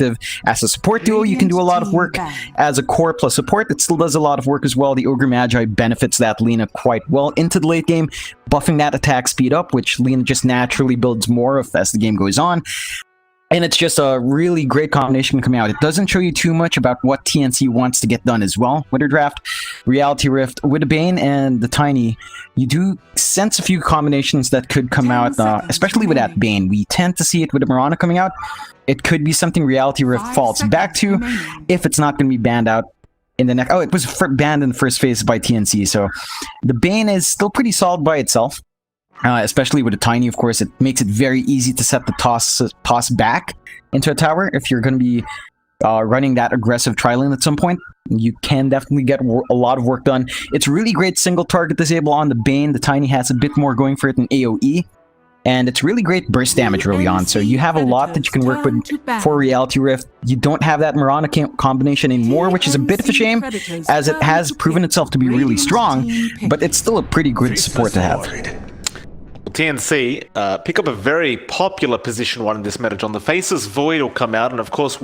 effective as a support duo. You can do a lot of work as a core plus support. It still does a lot of work as well. The Ogre Magi benefits that Lina quite well into the late game, buffing that attack speed up, which Lina just naturally builds more of as the game goes on. And it's just a really great combination coming out. It doesn't show you too much about what TNC wants to get done as well with their draft. Reality Rift with the Bane and the Tiny, you do sense a few combinations that could come out, especially with that Bane. We tend to see it with the Mirana coming out. It could be something Reality Rift falls back to if it's not going to be banned out in the next... Oh, it was banned in the first phase by TNC, so the Bane is still pretty solid by itself. Especially with a Tiny, of course, it makes it very easy to set the toss back into a tower. If you're going to be running that aggressive tri-lane at some point, you can definitely get a lot of work done. It's really great single target disable on the Bane. The Tiny has a bit more going for it than AoE. And it's really great burst damage early on, so you have a lot that you can work with for Reality Rift. You don't have that Mirana combination anymore, which is a bit of a shame, as it has proven itself to be really strong, but it's still a pretty good support to have. TNC pick up a very popular position 1 in this meta, John. The Faceless Void will come out, and of course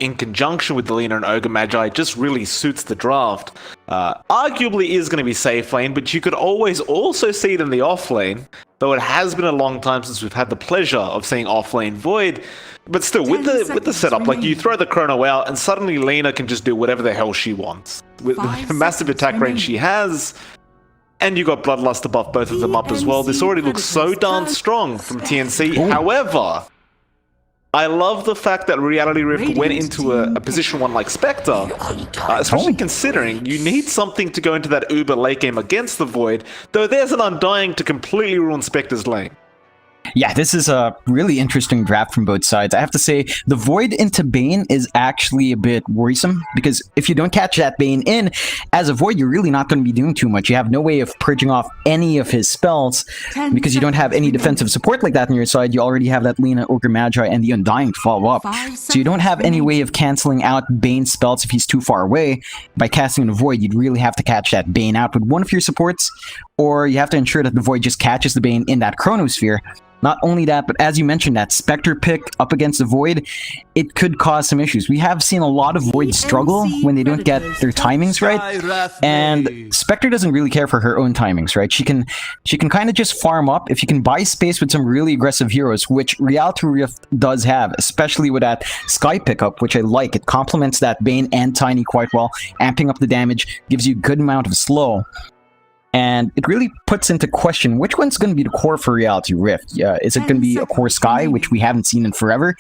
in conjunction with the Lina and Ogre Magi, just really suits the draft. Arguably is going to be safe lane, but you could always also see it in the off lane, though it has been a long time since we've had the pleasure of seeing off lane Void. But still, with the setup, like you throw the Chrono out, and suddenly Lina can just do whatever the hell she wants. With the massive attack range she has, and you got Bloodlust to buff both of them up as well. This already looks so darn strong from TNC. Ooh. However, I love the fact that Reality Rift went into a position 1 like Spectre, especially considering you need something to go into that uber late game against the Void, though there's an Undying to completely ruin Spectre's lane. Yeah, this is a really interesting draft from both sides. I have to say, the Void into Bane is actually a bit worrisome, because if you don't catch that Bane in, as a Void, you're really not going to be doing too much. You have no way of purging off any of his spells, because you don't have any defensive support like that on your side. You already have that Lina, Ogre Magi, and the Undying to follow up. So you don't have any way of canceling out Bane's spells if he's too far away. By casting the Void, you'd really have to catch that Bane out with one of your supports, or you have to ensure that the Void just catches the Bane in that Chronosphere. Not only that, but as you mentioned, that Spectre pick up against the Void, it could cause some issues. We have seen a lot of Void struggle when they don't get their timings right, and Spectre doesn't really care for her own timings, right? She can kind of just farm up. If you can buy space with some really aggressive heroes, which Reality Rift does have, especially with that Sky pickup, which I like. It complements that Bane and Tiny quite well, amping up the damage, gives you a good amount of slow. And it really puts into question which one's going to be the core for Reality Rift. Is it going to be a core Sky, which we haven't seen in forever?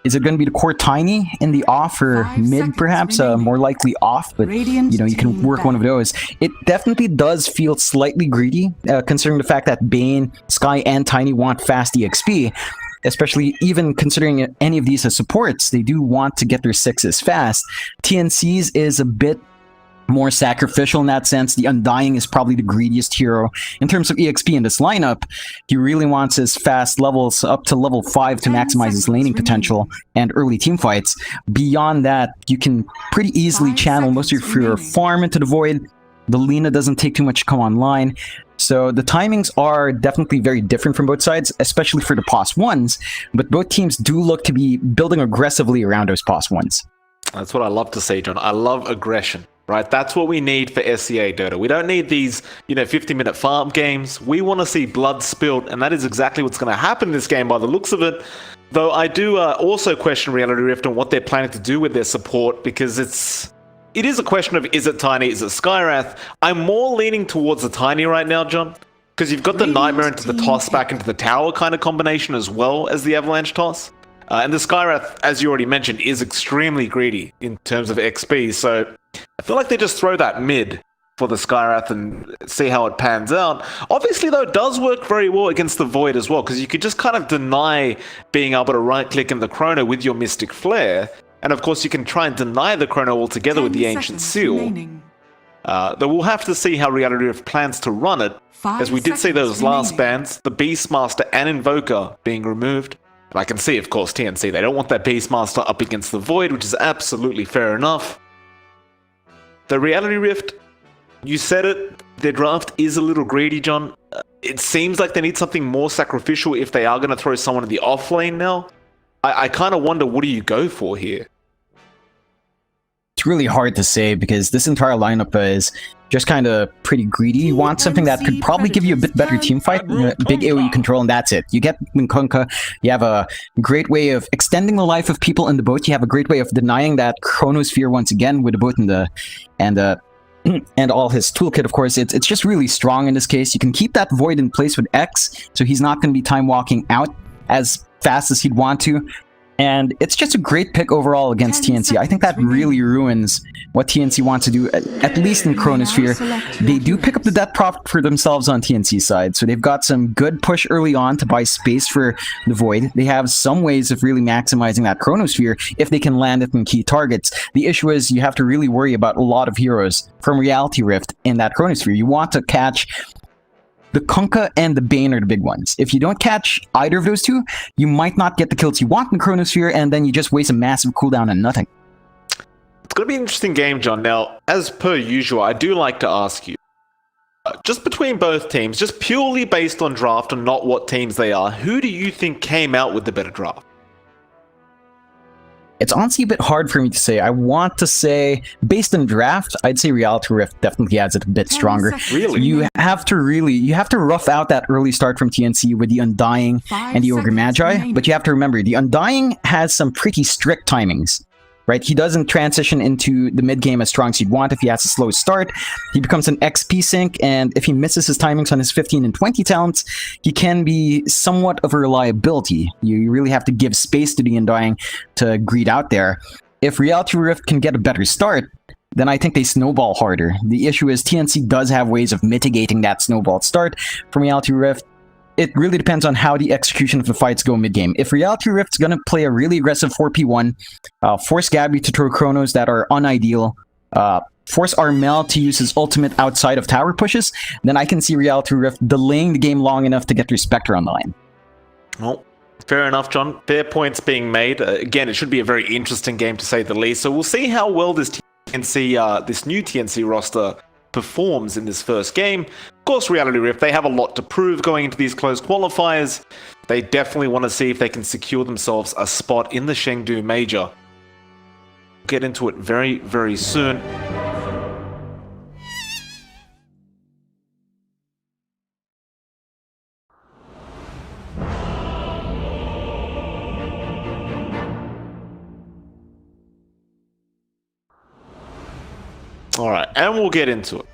Is it going to be the core Tiny in the off or mid, perhaps? More likely off, but you know, you can work one of those. It definitely does feel slightly greedy, considering the fact that Bane, Sky, and Tiny want fast EXP. Especially even considering any of these as supports, they do want to get their 6s fast. TNC's is a bit more sacrificial in that sense. The Undying is probably the greediest hero in terms of EXP in this lineup. He really wants his fast levels up to level 5 to maximize his laning potential and early team fights. Beyond that, you can pretty easily channel most of your farm into the Void. The Lina doesn't take too much to come online. So the timings are definitely very different from both sides, especially for the POS 1s, but both teams do look to be building aggressively around those POS 1s. That's what I love to see, John. I love aggression. Right, that's what we need for SCA Dota. We don't need these, 50-minute farm games. We want to see blood spilled, and that is exactly what's going to happen in this game by the looks of it. Though I do also question Reality Rift on what they're planning to do with their support, because it is a question of, is it Tiny, is it Skywrath? I'm more leaning towards the Tiny right now, John, because you've got the Nightmare into the toss back into the tower kind of combination as well as the Avalanche toss. And the Skywrath, as you already mentioned, is extremely greedy in terms of XP, so I feel like they just throw that mid for the Skywrath and see how it pans out. Obviously, though, it does work very well against the Void as well, because you could just kind of deny being able to right-click in the Chrono with your Mystic Flare, and of course you can try and deny the Chrono altogether with the Ancient Seal. Though we'll have to see how Reality Rift plans to run it, as we did see those last bans, the Beastmaster and Invoker being removed. And I can see, of course, TNC, they don't want that Beastmaster up against the Void, which is absolutely fair enough. The Reality Rift, you said it, their draft is a little greedy, John. It seems like they need something more sacrificial if they are going to throw someone in the off lane now. I kind of wonder, what do you go for here? It's really hard to say because this entire lineup is just kind of pretty greedy. You want something that could probably give you a bit better team fight, big AoE control, and that's it. You get Winkunka, you have a great way of extending the life of people in the boat, you have a great way of denying that Chronosphere once again with the boat and and all his toolkit, of course. It's just really strong in this case. You can keep that Void in place with X, so he's not going to be time walking out as fast as he'd want to. And it's just a great pick overall against TNC. I think that really ruins what TNC wants to do, at least in Chronosphere. They do pick up the death profit for themselves on TNC's side, so they've got some good push early on to buy space for the Void. They have some ways of really maximizing that Chronosphere if they can land it in key targets. The issue is you have to really worry about a lot of heroes from Reality Rift in that Chronosphere. You want to catch the Kunkka and the Bane are the big ones. If you don't catch either of those two, you might not get the kills you want in Chronosphere, and then you just waste a massive cooldown on nothing. It's going to be an interesting game, John. Now, as per usual, I do like to ask you, just between both teams, just purely based on draft and not what teams they are, who do you think came out with the better draft? It's honestly a bit hard for me to say. I want to say, based on draft, I'd say Reality Rift definitely adds it a bit stronger. Really? You have to rough out that early start from TNC with the Undying and the Ogre Magi, but you have to remember, the Undying has some pretty strict timings. Right, he doesn't transition into the mid game as strong as you'd want if he has a slow start. He becomes an XP sink, and if he misses his timings on his 15 and 20 talents, he can be somewhat of a reliability. You really have to give space to the Undying to greed out there. If Reality Rift can get a better start, then I think they snowball harder. The issue is TNC does have ways of mitigating that snowball start from Reality Rift. It really depends on how the execution of the fights go mid-game. If Reality Rift's going to play a really aggressive 4p1, force Gabby to throw chronos that are unideal, force Armel to use his ultimate outside of tower pushes, then I can see Reality Rift delaying the game long enough to get their Spectre on the line. Well, fair enough, John. Fair points being made. Again, it should be a very interesting game to say the least. So we'll see how well this TNC, this new TNC roster performs in this first game. Of course, Reality Rift, they have a lot to prove going into these closed qualifiers. They definitely want to see if they can secure themselves a spot in the Chengdu Major. We'll get into it very, very soon. Alright, and we'll get into it.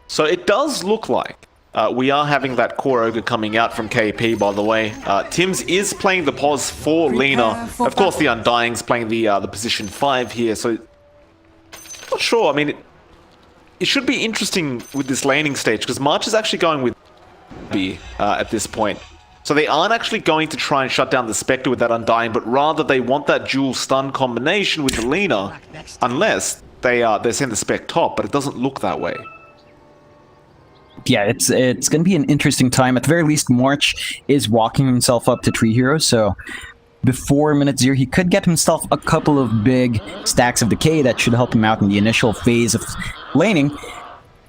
So it does look like we are having that core ogre coming out from KP, by the way. Tims is playing the pos for Lena. Of course, the Undying's playing the position 5 here, so not sure. I mean, it should be interesting with this laning stage, because March is actually going with B at this point. So they aren't actually going to try and shut down the Spectre with that Undying, but rather they want that dual stun combination with the Lena, unless they send the Spec top, but it doesn't look that way. Yeah, it's going to be an interesting time. At the very least, March is walking himself up to 3 heroes, so before minute 0, he could get himself a couple of big stacks of decay that should help him out in the initial phase of laning.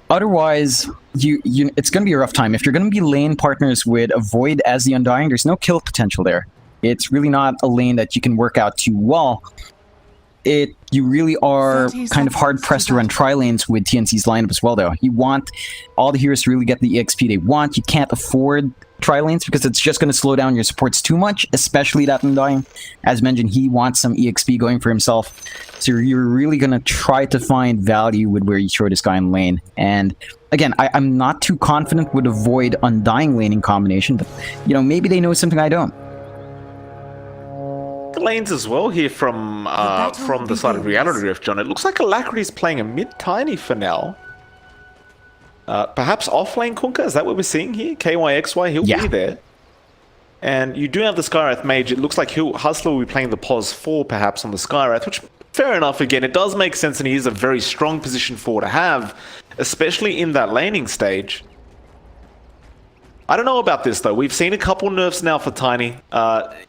Otherwise, it's going to be a rough time. If you're going to be lane partners with a Void as the Undying, there's no kill potential there. It's really not a lane that you can work out too well. You really are kind of hard-pressed to run tri-lanes with TNC's lineup as well, though. You want all the heroes to really get the EXP they want. You can't afford tri-lanes because it's just going to slow down your supports too much, especially that Undying. As mentioned, he wants some EXP going for himself. So you're really going to try to find value with where you throw this guy in lane. And again, I'm not too confident with a Void Undying laning combination, but maybe they know something I don't. Lanes as well here from the side of Reality Rift, John. It looks like Alacrity's playing a mid-tiny for now. Perhaps off-lane Kunkka, is that what we're seeing here? KYXY, he'll be there. And you do have the Skywrath Mage. It looks like Hustler will be playing the Pos 4 perhaps on the Skywrath, which, fair enough, again, it does make sense, and he is a very strong position 4 to have, especially in that laning stage. I don't know about this, though. We've seen a couple nerfs now for Tiny.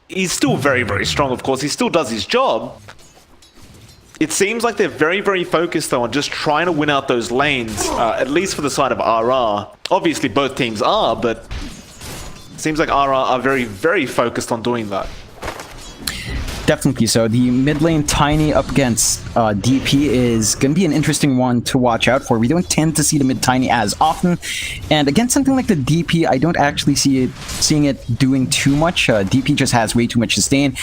He's still very, very strong, of course. He still does his job. It seems like they're very, very focused, though, on just trying to win out those lanes, at least for the side of RR. Obviously, both teams are, but it seems like RR are very, very focused on doing that. Definitely so. The mid lane Tiny up against DP is going to be an interesting one to watch out for. We don't tend to see the mid Tiny as often, and against something like the DP, I don't actually seeing it doing too much. DP just has way too much sustain,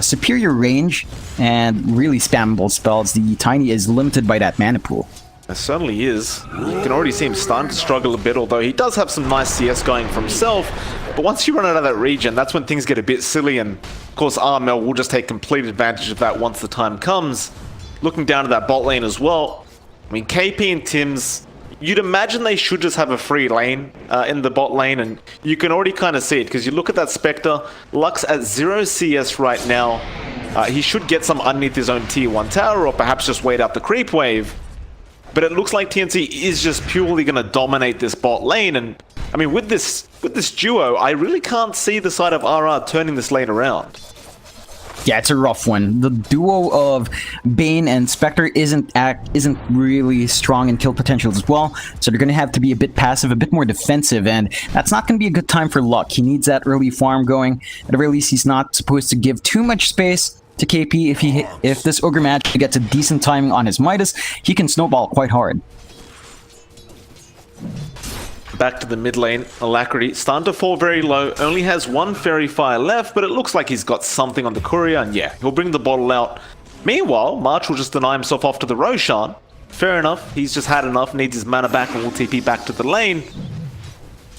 superior range, and really spammable spells. The Tiny is limited by that mana pool. It certainly is. You can already see him starting to struggle a bit, although he does have some nice CS going for himself. But once you run out of that region, that's when things get a bit silly, and of course Armel will just take complete advantage of that once the time comes. Looking down to that bot lane as well, I mean, KP and Tims, you'd imagine they should just have a free lane in the bot lane, and you can already kind of see it, because you look at that Spectre, Lux at 0 CS right now. He should get some underneath his own tier 1 tower, or perhaps just wait out the creep wave. But it looks like TNC is just purely going to dominate this bot lane, and I mean, with this duo, I really can't see the side of RR turning this lane around. Yeah, it's a rough one. The duo of Bane and Spectre isn't really strong in kill potential as well, so they're going to have to be a bit passive, a bit more defensive, and that's not going to be a good time for Luck. He needs that early farm going. At the very least, he's not supposed to give too much space to KP. If this Ogre Magi gets a decent timing on his Midas, he can snowball quite hard. Back to the mid lane, Alacrity starting to fall very low, only has one Fairy Fire left, but it looks like he's got something on the courier, and yeah, he'll bring the bottle out. Meanwhile, March will just deny himself off to the Roshan. Fair enough, he's just had enough, needs his mana back, and will TP back to the lane.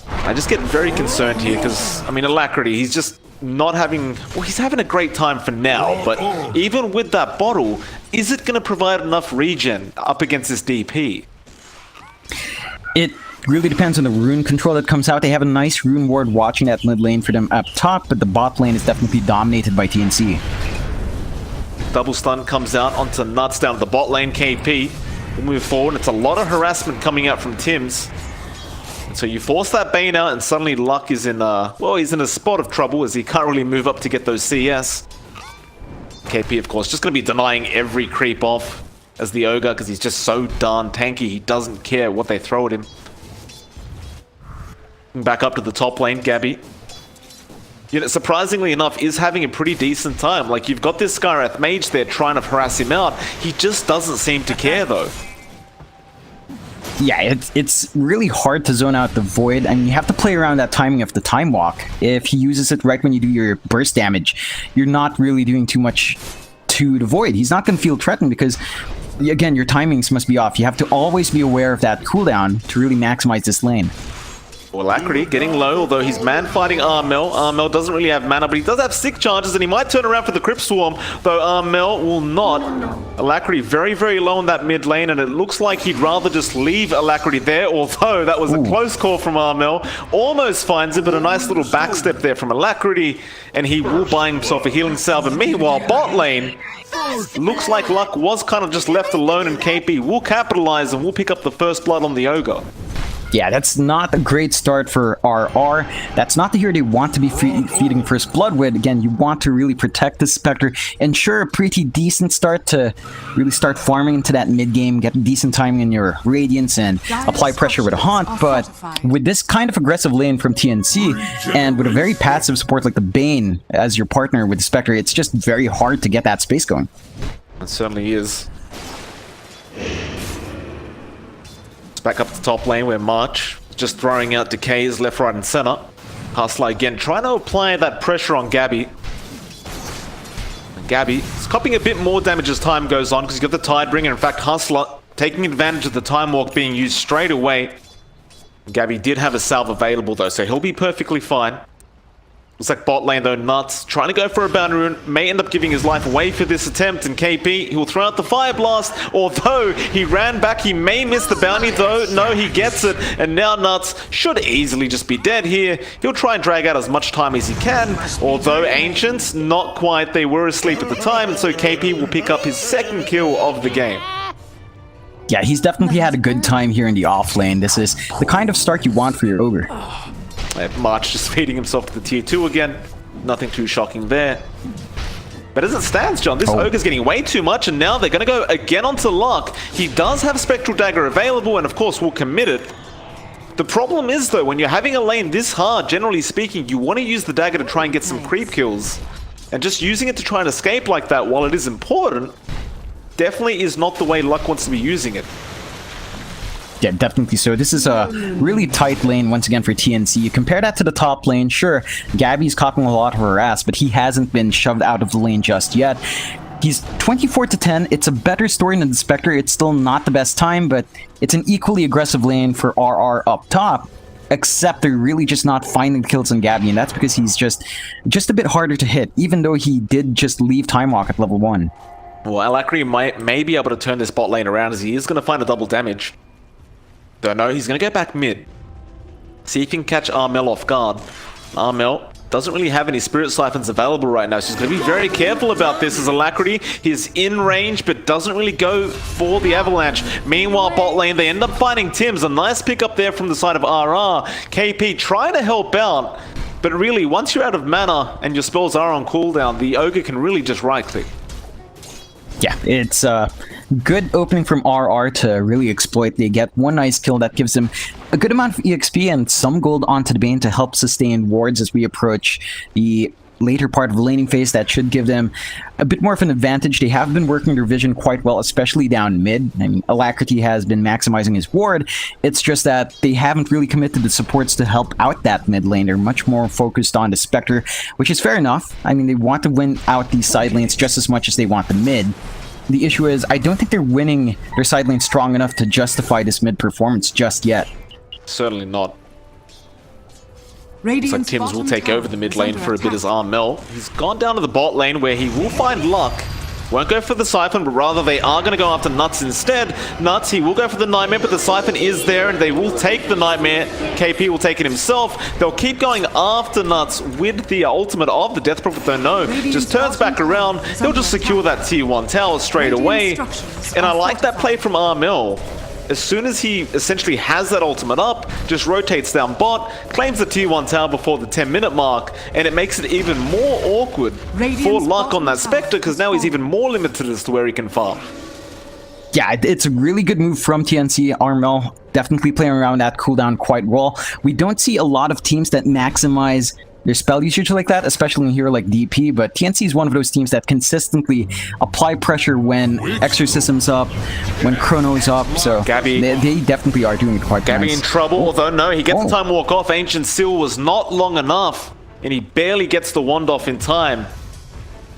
I just get very concerned here, because, I mean, Alacrity, he's just not having... Well, he's having a great time for now, but even with that bottle, is it going to provide enough regen up against this DP? It really depends on the rune control that comes out. They have a nice rune ward watching that mid lane for them up top, but the bot lane is definitely dominated by TNC. Double stun comes out onto Nuts down to the bot lane. KP will move forward. It's a lot of harassment coming out from Tims. And so you force that Bane out, and suddenly Luck is in well, he's in a spot of trouble as he can't really move up to get those CS. KP, of course, just going to be denying every creep off as the Ogre, because he's just so darn tanky. He doesn't care what they throw at him. Back up to the top lane, Gabby. You know, surprisingly enough, is having a pretty decent time. Like, you've got this Skywrath Mage there trying to harass him out. He just doesn't seem to care, though. Yeah, it's really hard to zone out the Void, and you have to play around that timing of the Time Walk. If he uses it right when you do your burst damage, you're not really doing too much to the Void. He's not going to feel threatened because, again, your timings must be off. You have to always be aware of that cooldown to really maximize this lane. Alacrity getting low, although he's man-fighting Armel. Armel doesn't really have mana, but he does have sick charges, and he might turn around for the Crypt Swarm, though Armel will not. Alacrity very, very low in that mid lane, and it looks like he'd rather just leave Alacrity there, although that was a close call from Armel. Almost finds it, but a nice little backstep there from Alacrity, and he will buy himself a healing salve. And meanwhile, bot lane, looks like Luck was kind of just left alone, and KP will capitalize and will pick up the first blood on the Ogre. Yeah, that's not a great start for RR. That's not the hero they want to be feeding first blood with. Again, you want to really protect the Spectre, ensure a pretty decent start to really start farming into that mid-game, get decent timing in your Radiance, and apply pressure with a Haunt. But with this kind of aggressive lane from TNC, and with a very passive support like the Bane as your partner with the Spectre, it's just very hard to get that space going. It certainly is. Back up the top lane where March just throwing out decays left, right, and center. Hustler again trying to apply that pressure on Gabby. And Gabby is copying a bit more damage as time goes on because he's got the Tidebringer. In fact, Hustler taking advantage of the Time Walk being used straight away. Gabby did have a salve available though, so he'll be perfectly fine. Looks like bot lane though, Nuts trying to go for a bounty rune, may end up giving his life away for this attempt, and KP, he will throw out the Fire Blast, although he ran back, he may miss the bounty though, no, he gets it, and now Nuts should easily just be dead here. He'll try and drag out as much time as he can, although Ancients, not quite, they were asleep at the time, and so KP will pick up his second kill of the game. Yeah, he's definitely had a good time here in the off lane. This is the kind of start you want for your Ogre. March just feeding himself to the tier 2 again. Nothing too shocking there. But as it stands, John, this Ogre's getting way too much, and now they're going to go again onto Luck. He does have Spectral Dagger available, and of course will commit it. The problem is, though, when you're having a lane this hard, generally speaking, you want to use the dagger to try and get some creep kills. And just using it to try and escape like that, while it is important, definitely is not the way Luck wants to be using it. Yeah, definitely so. This is a really tight lane once again for TNC. You compare that to the top lane, sure, Gabby's copying a lot of her ass, but he hasn't been shoved out of the lane just yet. He's 24-10. It's a better story than the Spectre. It's still not the best time, but it's an equally aggressive lane for RR up top. Except they're really just not finding kills on Gabby, and that's because he's just a bit harder to hit, even though he did just leave Time Walk at level 1. Well, Alacrity may be able to turn this bot lane around, as he is going to find a double damage. Don't know, he's going to go back mid. See if he can catch Armel off guard. Armel doesn't really have any Spirit Siphons available right now, so he's going to be very careful about this as Alacrity. He's in range, but doesn't really go for the Avalanche. Meanwhile, bot lane, they end up finding Tim's. A nice pick up there from the side of RR. KP trying to help out, but really, once you're out of mana and your spells are on cooldown, the Ogre can really just right-click. Yeah, it's a good opening from RR to really exploit. They get one nice kill that gives them a good amount of EXP and some gold onto the Bane to help sustain wards as we approach the later part of the laning phase. That should give them a bit more of an advantage. They have been working their vision quite well, especially down mid. I mean, Alacrity has been maximizing his ward. It's just that they haven't really committed the supports to help out that mid lane. They're much more focused on the Spectre, which is fair enough. I mean, they want to win out these side lanes just as much as they want the mid. The issue is, I don't think they're winning their side lane strong enough to justify this mid performance just yet. Certainly not. Looks like Tim's will take over the mid lane for a bit as Armel. He's gone down to the bot lane where he will find Luck. Won't go for the Siphon, but rather they are going to go after Nuts instead. Nuts, he will go for the Nightmare, but the Siphon is there and they will take the Nightmare. KP will take it himself. They'll keep going after Nuts with the ultimate of the Death Prophet, though no. Just turns back around. They'll just secure that tier 1 tower straight away. And I like that play from Armel. As soon as he essentially has that ultimate up, just rotates down bot, claims the tier 1 tower before the 10-minute mark, and it makes it even more awkward for Luck on that Spectre, because now he's even more limited as to where he can farm. Yeah, it's a really good move from TNC. Armel definitely playing around that cooldown quite well. We don't see a lot of teams that maximize their spell usage like that, especially in a hero like DP, but TNC is one of those teams that consistently apply pressure when Exorcism's up, when Chrono's up, so Gabby, they definitely are doing it quite Gabby nice. in trouble, although no, he gets the time walk off. Ancient Seal was not long enough, and he barely gets the wand off in time.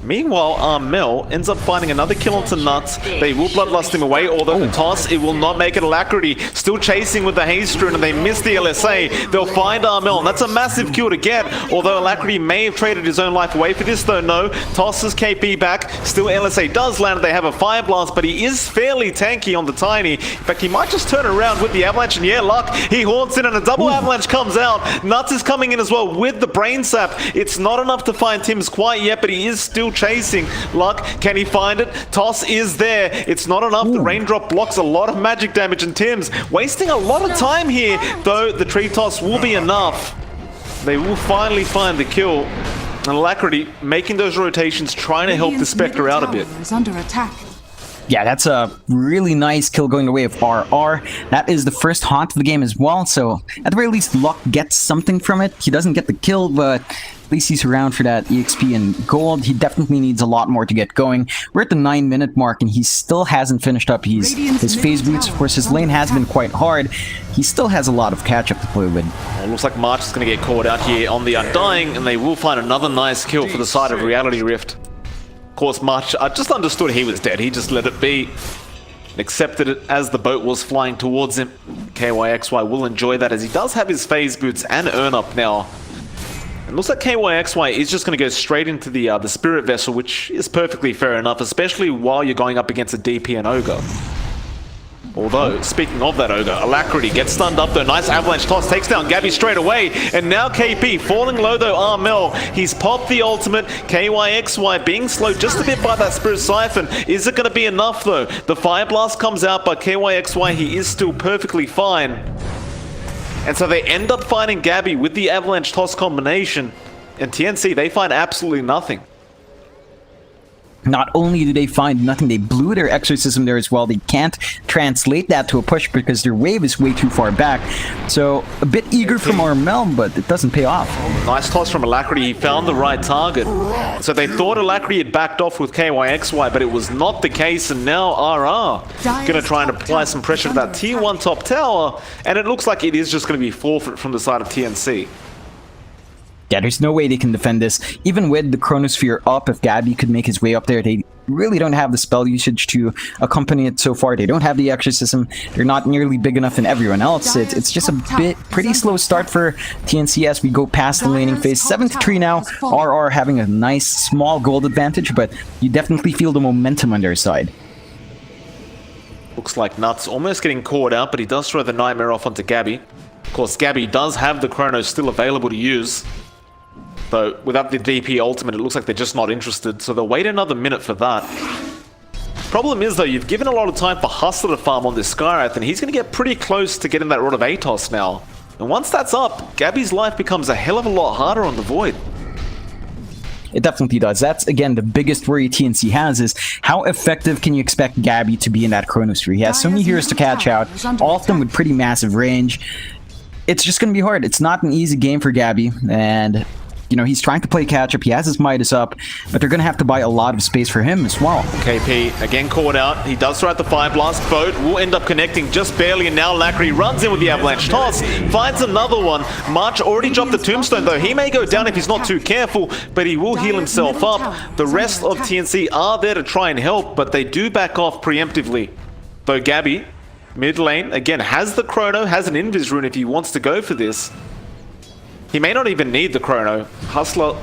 Meanwhile, Armel ends up finding another kill onto Nuts. They will bloodlust him away, although the toss, it will not make it. Alacrity still chasing with the Haste Rune, and they miss the LSA. They'll find Armel, and that's a massive kill to get, although Alacrity may have traded his own life away for this, though no. Tosses KP back, still LSA does land, they have a Fire Blast, but he is fairly tanky on the Tiny. In fact, he might just turn around with the Avalanche, and yeah, Luck, he haunts in, and a double Avalanche comes out. Nuts is coming in as well with the Brain Sap. It's not enough to find Tim's quite yet, but he is still chasing. Luck, can he find it? Toss is there. It's not enough. The raindrop blocks a lot of magic damage, and Tim's wasting a lot of time here, though the tree toss will be enough. They will finally find the kill. And Alacrity making those rotations, trying to help the Spectre out a bit. Under attack. Yeah, that's a really nice kill going the way of RR. That is the first haunt of the game as well, so at the very least, Luck gets something from it. He doesn't get the kill, but at least he's around for that EXP and gold. He definitely needs a lot more to get going. We're at the 9-minute mark, and he still hasn't finished up his phase boots. Of course, his lane has been quite hard. He still has a lot of catch-up to play with. Well, it looks like March is going to get caught out here on the Undying, and they will find another nice kill for the side of Reality Rift. Of course, March, I just understood he was dead. He just let it be. Accepted it as the boat was flying towards him. KYXY will enjoy that, as he does have his phase boots and earn up now. And looks like KYXY is just going to go straight into the Spirit Vessel, which is perfectly fair enough, especially while you're going up against a DP and Ogre. Although, speaking of that Ogre, Alacrity gets stunned up though. Nice Avalanche toss, takes down Gabby straight away. And now KP falling low though, Armel. He's popped the ultimate. KYXY being slowed just a bit by that Spirit Siphon. Is it going to be enough though? The Fire Blast comes out, but KYXY, he is still perfectly fine. And so they end up finding Gabby with the Avalanche toss combination. And TNC, they find absolutely nothing. Not only do they find nothing, they blew their exorcism there as well. They can't translate that to a push because their wave is way too far back. So a bit eager from Armel, but it doesn't pay off. Nice toss from Alacrity. He found the right target. So they thought Alacrity had backed off with KYXY, but it was not the case. And now RR going to try and apply some pressure to that tier 1 top tower. And it looks like it is just going to be forfeit from the side of TNC. Yeah, there's no way they can defend this. Even with the Chronosphere up, if Gabby could make his way up there, they really don't have the spell usage to accompany it so far. They don't have the exorcism. They're not nearly big enough than everyone else. It's just a pretty slow start for TNC as we go past the laning phase. 7-3 now. RR having a nice small gold advantage, but you definitely feel the momentum on their side. Looks like Nuts almost getting caught out, but he does throw the Nightmare off onto Gabby. Of course, Gabby does have the Chrono still available to use. So without the DP ultimate, it looks like they're just not interested, so they'll wait another minute for that. Problem is, though, you've given a lot of time for Hustler to farm on this Skywrath, and he's going to get pretty close to getting that Rod of Atos now. And once that's up, Gabby's life becomes a hell of a lot harder on the Void. It definitely does. That's, again, the biggest worry TNC has is how effective can you expect Gabby to be in that Chronosphere? He has so many heroes to catch out, all of them with pretty massive range. It's just going to be hard. It's not an easy game for Gabby, and you know, he's trying to play catch-up. He has his Midas up, but they're going to have to buy a lot of space for him as well. KP, again caught out. He does throw out the Fire Blast. Boat will end up connecting just barely, and now Alacrity runs in with the Avalanche Toss. Finds another one. March already dropped the Tombstone, though. He may go down if he's not too careful, but he will heal himself up. The rest of TNC are there to try and help, but they do back off preemptively. Though Gabby, mid lane, again, has the Chrono, has an Invis rune if he wants to go for this. He may not even need the Chrono. Hustler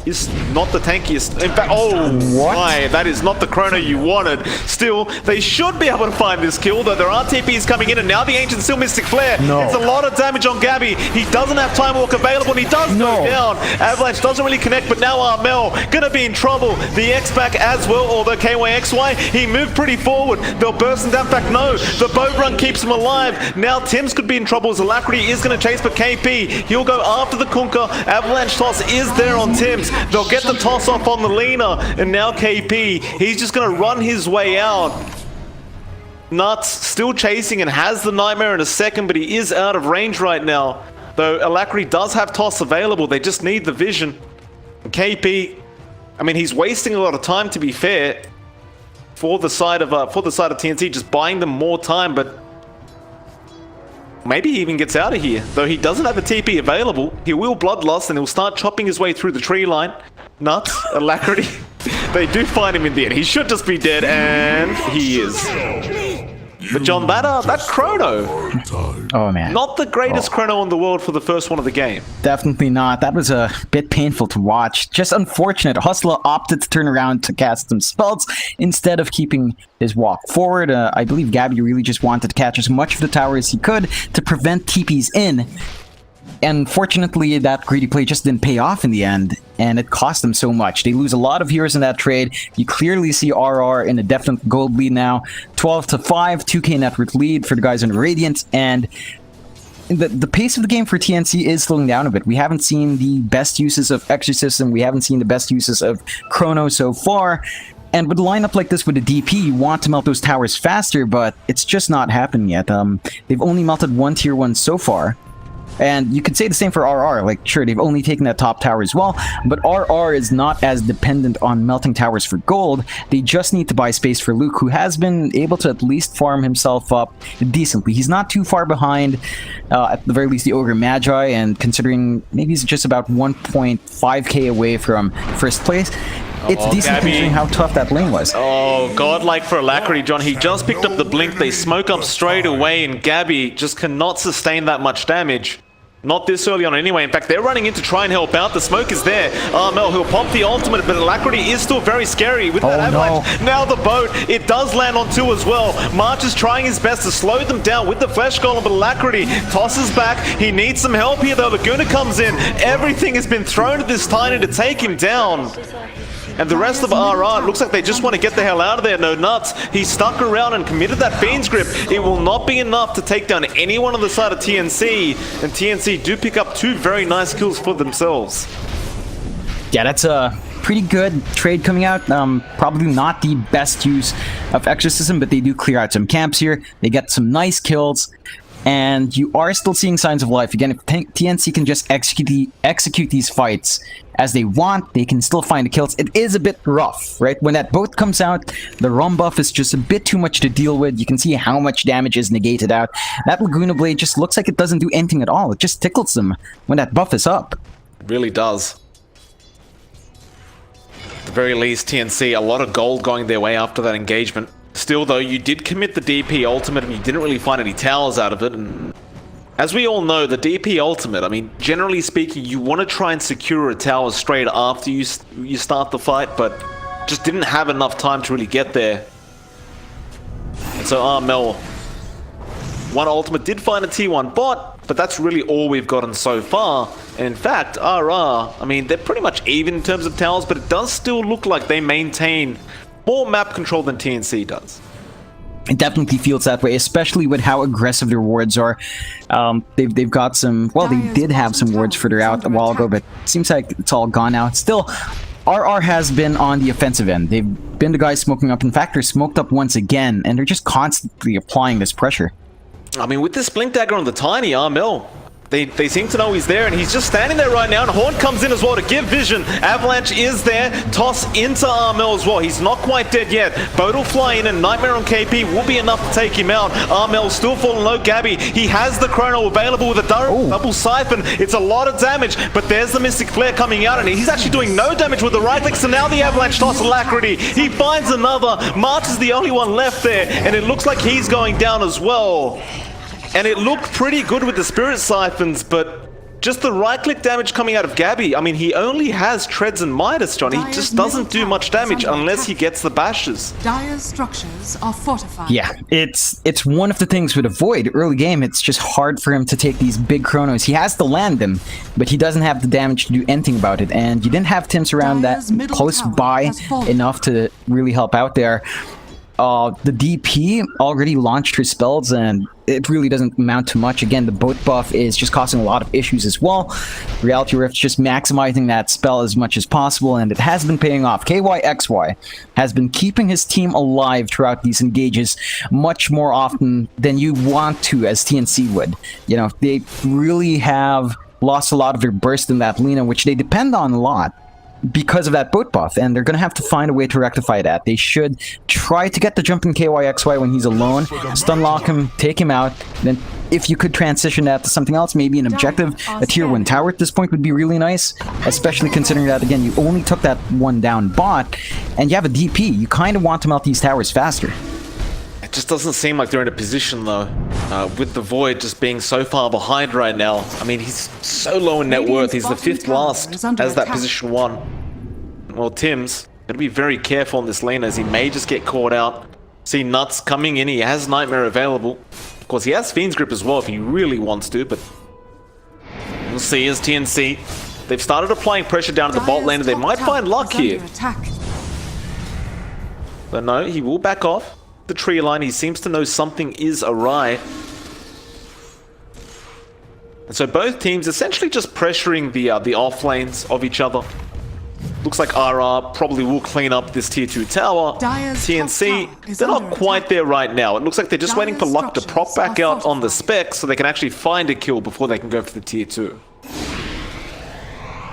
is not the tankiest. In fact, oh my, that is not the Chrono you wanted. Still, they should be able to find this kill, though there are TPs coming in, and now the Ancient Steel Mystic Flare. It's a lot of damage on Gabby. He doesn't have Time Walk available, and he does go down. Avalanche doesn't really connect, but now Armel gonna be in trouble. The X-Back as well, although KYXY, he moved pretty forward. They'll burst him down. In fact, no, the boat run keeps him alive. Now Tim's could be in trouble as Alacrity is gonna chase, but KP, he'll go after the Kunkka. Avalanche Toss is there on Tim's. They'll get the toss off on the Lina, and now KP, he's just going to run his way out. Nuts still chasing and has the Nightmare in a second, but he is out of range right now. Though Alacrity does have toss available, they just need the vision. And KP, I mean, he's wasting a lot of time, to be fair, for the side of TNC, just buying them more time, but maybe he even gets out of here. Though he doesn't have a TP available, he will Bloodlust and he'll start chopping his way through the tree line. Nuts, Alacrity, they do find him in the end. He should just be dead, and he is. But John, that Chrono, oh man, not the greatest Chrono in the world for the first one of the game. Definitely not. That was a bit painful to watch. Just unfortunate. Hustler opted to turn around to cast some spells instead of keeping his walk forward. I believe Gabby really just wanted to catch as much of the tower as he could to prevent TPs in. And fortunately, that greedy play just didn't pay off in the end, and it cost them so much. They lose a lot of heroes in that trade. You clearly see RR in a definite gold lead now. 12-5, 2k network lead for the guys on Radiant, and the pace of the game for TNC is slowing down a bit. We haven't seen the best uses of Exorcism. We haven't seen the best uses of Chrono so far. And with a lineup like this with a DP, you want to melt those towers faster, but it's just not happening yet. They've only melted one tier 1 so far. And you could say the same for RR. Like, sure, they've only taken that top tower as well, but RR is not as dependent on melting towers for gold. They just need to buy space for Luke, who has been able to at least farm himself up decently. He's not too far behind, at the very least, the Ogre Magi, and considering maybe he's just about 1.5k away from first place, it's decent considering how tough that lane was. Oh, godlike for Alacrity, John. He just picked up the blink. They smoke up straight away, and Gabby just cannot sustain that much damage. Not this early on anyway. In fact, they're running in to try and help out. The smoke is there. Armel, he'll pop the ultimate, but Alacrity is still very scary with that avalanche. No. Now the boat, it does land on 2 as well. March is trying his best to slow them down with the Flesh Golem, but Alacrity tosses back. He needs some help here, though. Laguna comes in. Everything has been thrown at this Tiny to take him down. And the rest of RR, it looks like they just want to get the hell out of there. No Nuts. He stuck around and committed that Fiend's Grip. It will not be enough to take down anyone on the side of TNC. And TNC do pick up 2 very nice kills for themselves. Yeah, that's a pretty good trade coming out. Probably not the best use of Exorcism, but they do clear out some camps here. They get some nice kills, and you are still seeing signs of life. Again, if TNC can just execute these fights as they want, they can still find the kills. It is a bit rough, right? When that boat comes out, the rum buff is just a bit too much to deal with. You can see how much damage is negated out. That Laguna Blade just looks like it doesn't do anything at all. It just tickles them when that buff is up. It really does. At the very least, TNC, a lot of gold going their way after that engagement. Still, though, you did commit the DP ultimate and you didn't really find any towers out of it. And as we all know, the DP ultimate, I mean, generally speaking, you want to try and secure a tower straight after you start the fight, but just didn't have enough time to really get there. And so Armel, one ultimate did find a T1 bot, but that's really all we've gotten so far. And in fact, RR, I mean, they're pretty much even in terms of towers, but it does still look like they maintain more map control than TNC does. It definitely feels that way, especially with how aggressive their wards are. They've got some, well, they did have some wards further out a while ago, but it seems like it's all gone now. Still, RR has been on the offensive end. They've been the guys smoking up. In fact, they're smoked up once again, and they're just constantly applying this pressure. I mean, with this Blink Dagger on the Tiny, Armel, they seem to know he's there, and he's just standing there right now, and Horn comes in as well to give vision. Avalanche is there, toss into Armel as well. He's not quite dead yet. Boat will fly in, and Nightmare on KP will be enough to take him out. Armel still falling low. Gabby, he has the Chrono available with a double Siphon. It's a lot of damage, but there's the Mystic Flare coming out, and he's actually doing no damage with the right click, so now the Avalanche toss Alacrity. He finds another. March is the only one left there, and it looks like he's going down as well. And it looked pretty good with the Spirit Siphons, but just the right-click damage coming out of Gabby. I mean, he only has Treads and Midas, John. He just doesn't do much damage unless he gets the bashes. Dire's structures are fortified. Yeah, it's one of the things with a Void. Early game, it's just hard for him to take these big chronos. He has to land them, but he doesn't have the damage to do anything about it. And you didn't have Tims around that close by enough to really help out there. The DP already launched her spells, and it really doesn't amount to much. Again, the boat buff is just causing a lot of issues as well. Reality Rift's just maximizing that spell as much as possible, and it has been paying off. KYXY has been keeping his team alive throughout these engages much more often than you want to as TNC would. You know, they really have lost a lot of their burst in that Lina, which they depend on a lot because of that boat buff, and they're going to have to find a way to rectify that. They should try to get the jump in KYXY when he's alone, stun lock him, take him out, then if you could transition that to something else, maybe an objective, a tier 1 tower at this point would be really nice, especially considering that, again, you only took that one down bot, and you have a DP. You kind of want to melt these towers faster. It just doesn't seem like they're in a position, though, with the Void just being so far behind right now. I mean, he's so low in net worth. He's the 5th last as that position 1. Well, Tim's got to be very careful on this lane as he may just get caught out. See Nuts coming in. He has Nightmare available. Of course, he has Fiend's Grip as well if he really wants to, but we'll see as TNC. They've started applying pressure down at the bot lane, and they might find luck here. But no, he will back off the tree line. He seems to know something is awry. And so both teams essentially just pressuring the off lanes of each other. Looks like RR probably will clean up this tier 2 tower. TNC, they're not quite there right now. It looks like they're just waiting for luck to prop back out on the spec so they can actually find a kill before they can go for the tier 2.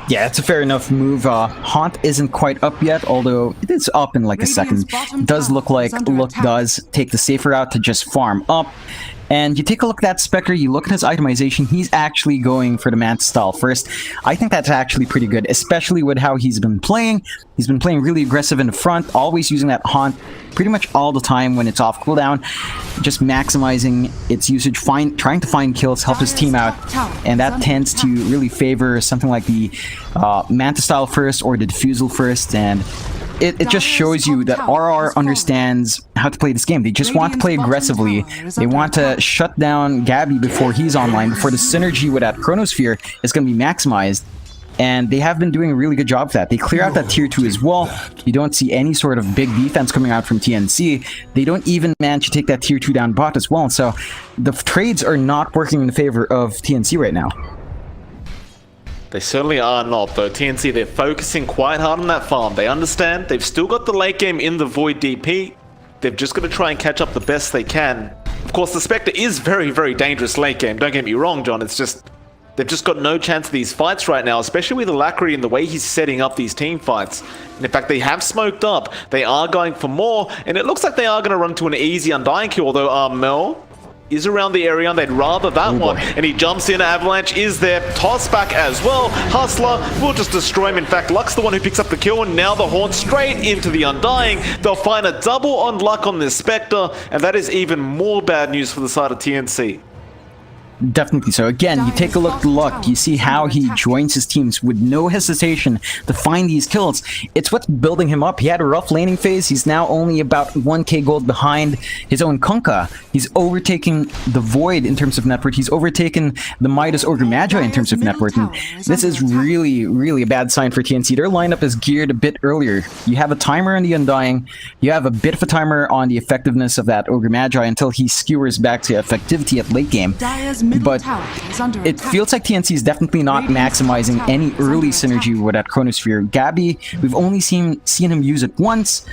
Yeah, it's a fair enough move. Haunt isn't quite up yet, although it is up in like a second. It does look like Look does take the safer route to just farm up. And you take a look at that Spectre, you look at his itemization, he's actually going for the Manta style first. I think that's actually pretty good, especially with how he's been playing. He's been playing really aggressive in the front, always using that Haunt pretty much all the time when it's off cooldown. Just maximizing its usage, trying to find kills, help his team out. And that tends to really favor something like the Manta style first or the Diffusal first. And it just shows you that RR understands how to play this game. They just want to play aggressively. They want to shut down Gabby before he's online, before the synergy with that Chronosphere is going to be maximized. And they have been doing a really good job of that. They clear out that tier 2 as well. You don't see any sort of big defense coming out from TNC. They don't even manage to take that tier 2 down bot as well. So the trades are not working in the favor of TNC right now. They certainly are not, though. TNC, they're focusing quite hard on that farm. They understand. They've still got the late game in the Void DP. They've just got to try and catch up the best they can. Of course, the Spectre is very, very dangerous late game. Don't get me wrong, John. It's just... they've just got no chance of these fights right now, especially with Alacrity and the way he's setting up these team fights. And in fact, they have smoked up. They are going for more, and it looks like they are going to run to an easy Undying kill, although Armel is around the area, and they'd rather that one. And he jumps in, Avalanche is there, toss back as well. Hustler will just destroy him. In fact, Luck's the one who picks up the kill, and now the Haunt straight into the Undying. They'll find a double on Luck on this Spectre, and that is even more bad news for the side of TNC. Definitely so. Again, you take a look at Luck, you see how he joins his teams with no hesitation to find these kills. It's what's building him up. He had a rough laning phase. He's now only about 1k gold behind his own Kunkka. He's overtaking the Void in terms of net worth. He's overtaken the Midas Ogre Magi in terms of net worth. And this is really, really a bad sign for TNC. Their lineup is geared a bit earlier. You have a timer on the Undying. You have a bit of a timer on the effectiveness of that Ogre Magi until he skewers back to effectivity at late game. But it feels like TNC is definitely not maximizing any early synergy with that Chronosphere. Gabby, we've only seen him use it once.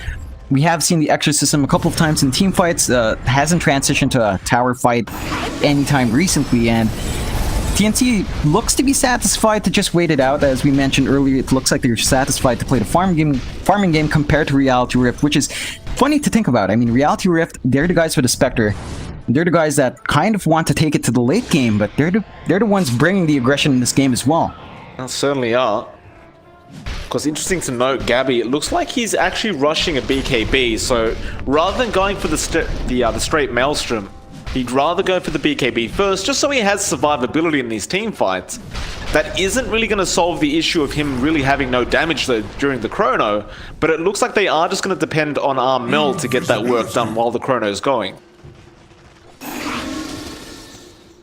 We have seen the Exorcism a couple of times in team fights. Hasn't transitioned to a tower fight anytime recently, and TNC looks to be satisfied to just wait it out. As we mentioned earlier, it looks like they're satisfied to play the farming game compared to Reality Rift, which is funny to think about. I mean, Reality Rift, they're the guys with the Spectre. They're the guys that kind of want to take it to the late game, but they're the ones bringing the aggression in this game as well. Well, certainly are. Of course, interesting to note, Gabby, it looks like he's actually rushing a BKB, so rather than going for the straight Maelstrom, he'd rather go for the BKB first, just so he has survivability in these team fights. That isn't really going to solve the issue of him really having no damage though during the chrono, but it looks like they are just going to depend on Armel to get that work done while the chrono is going.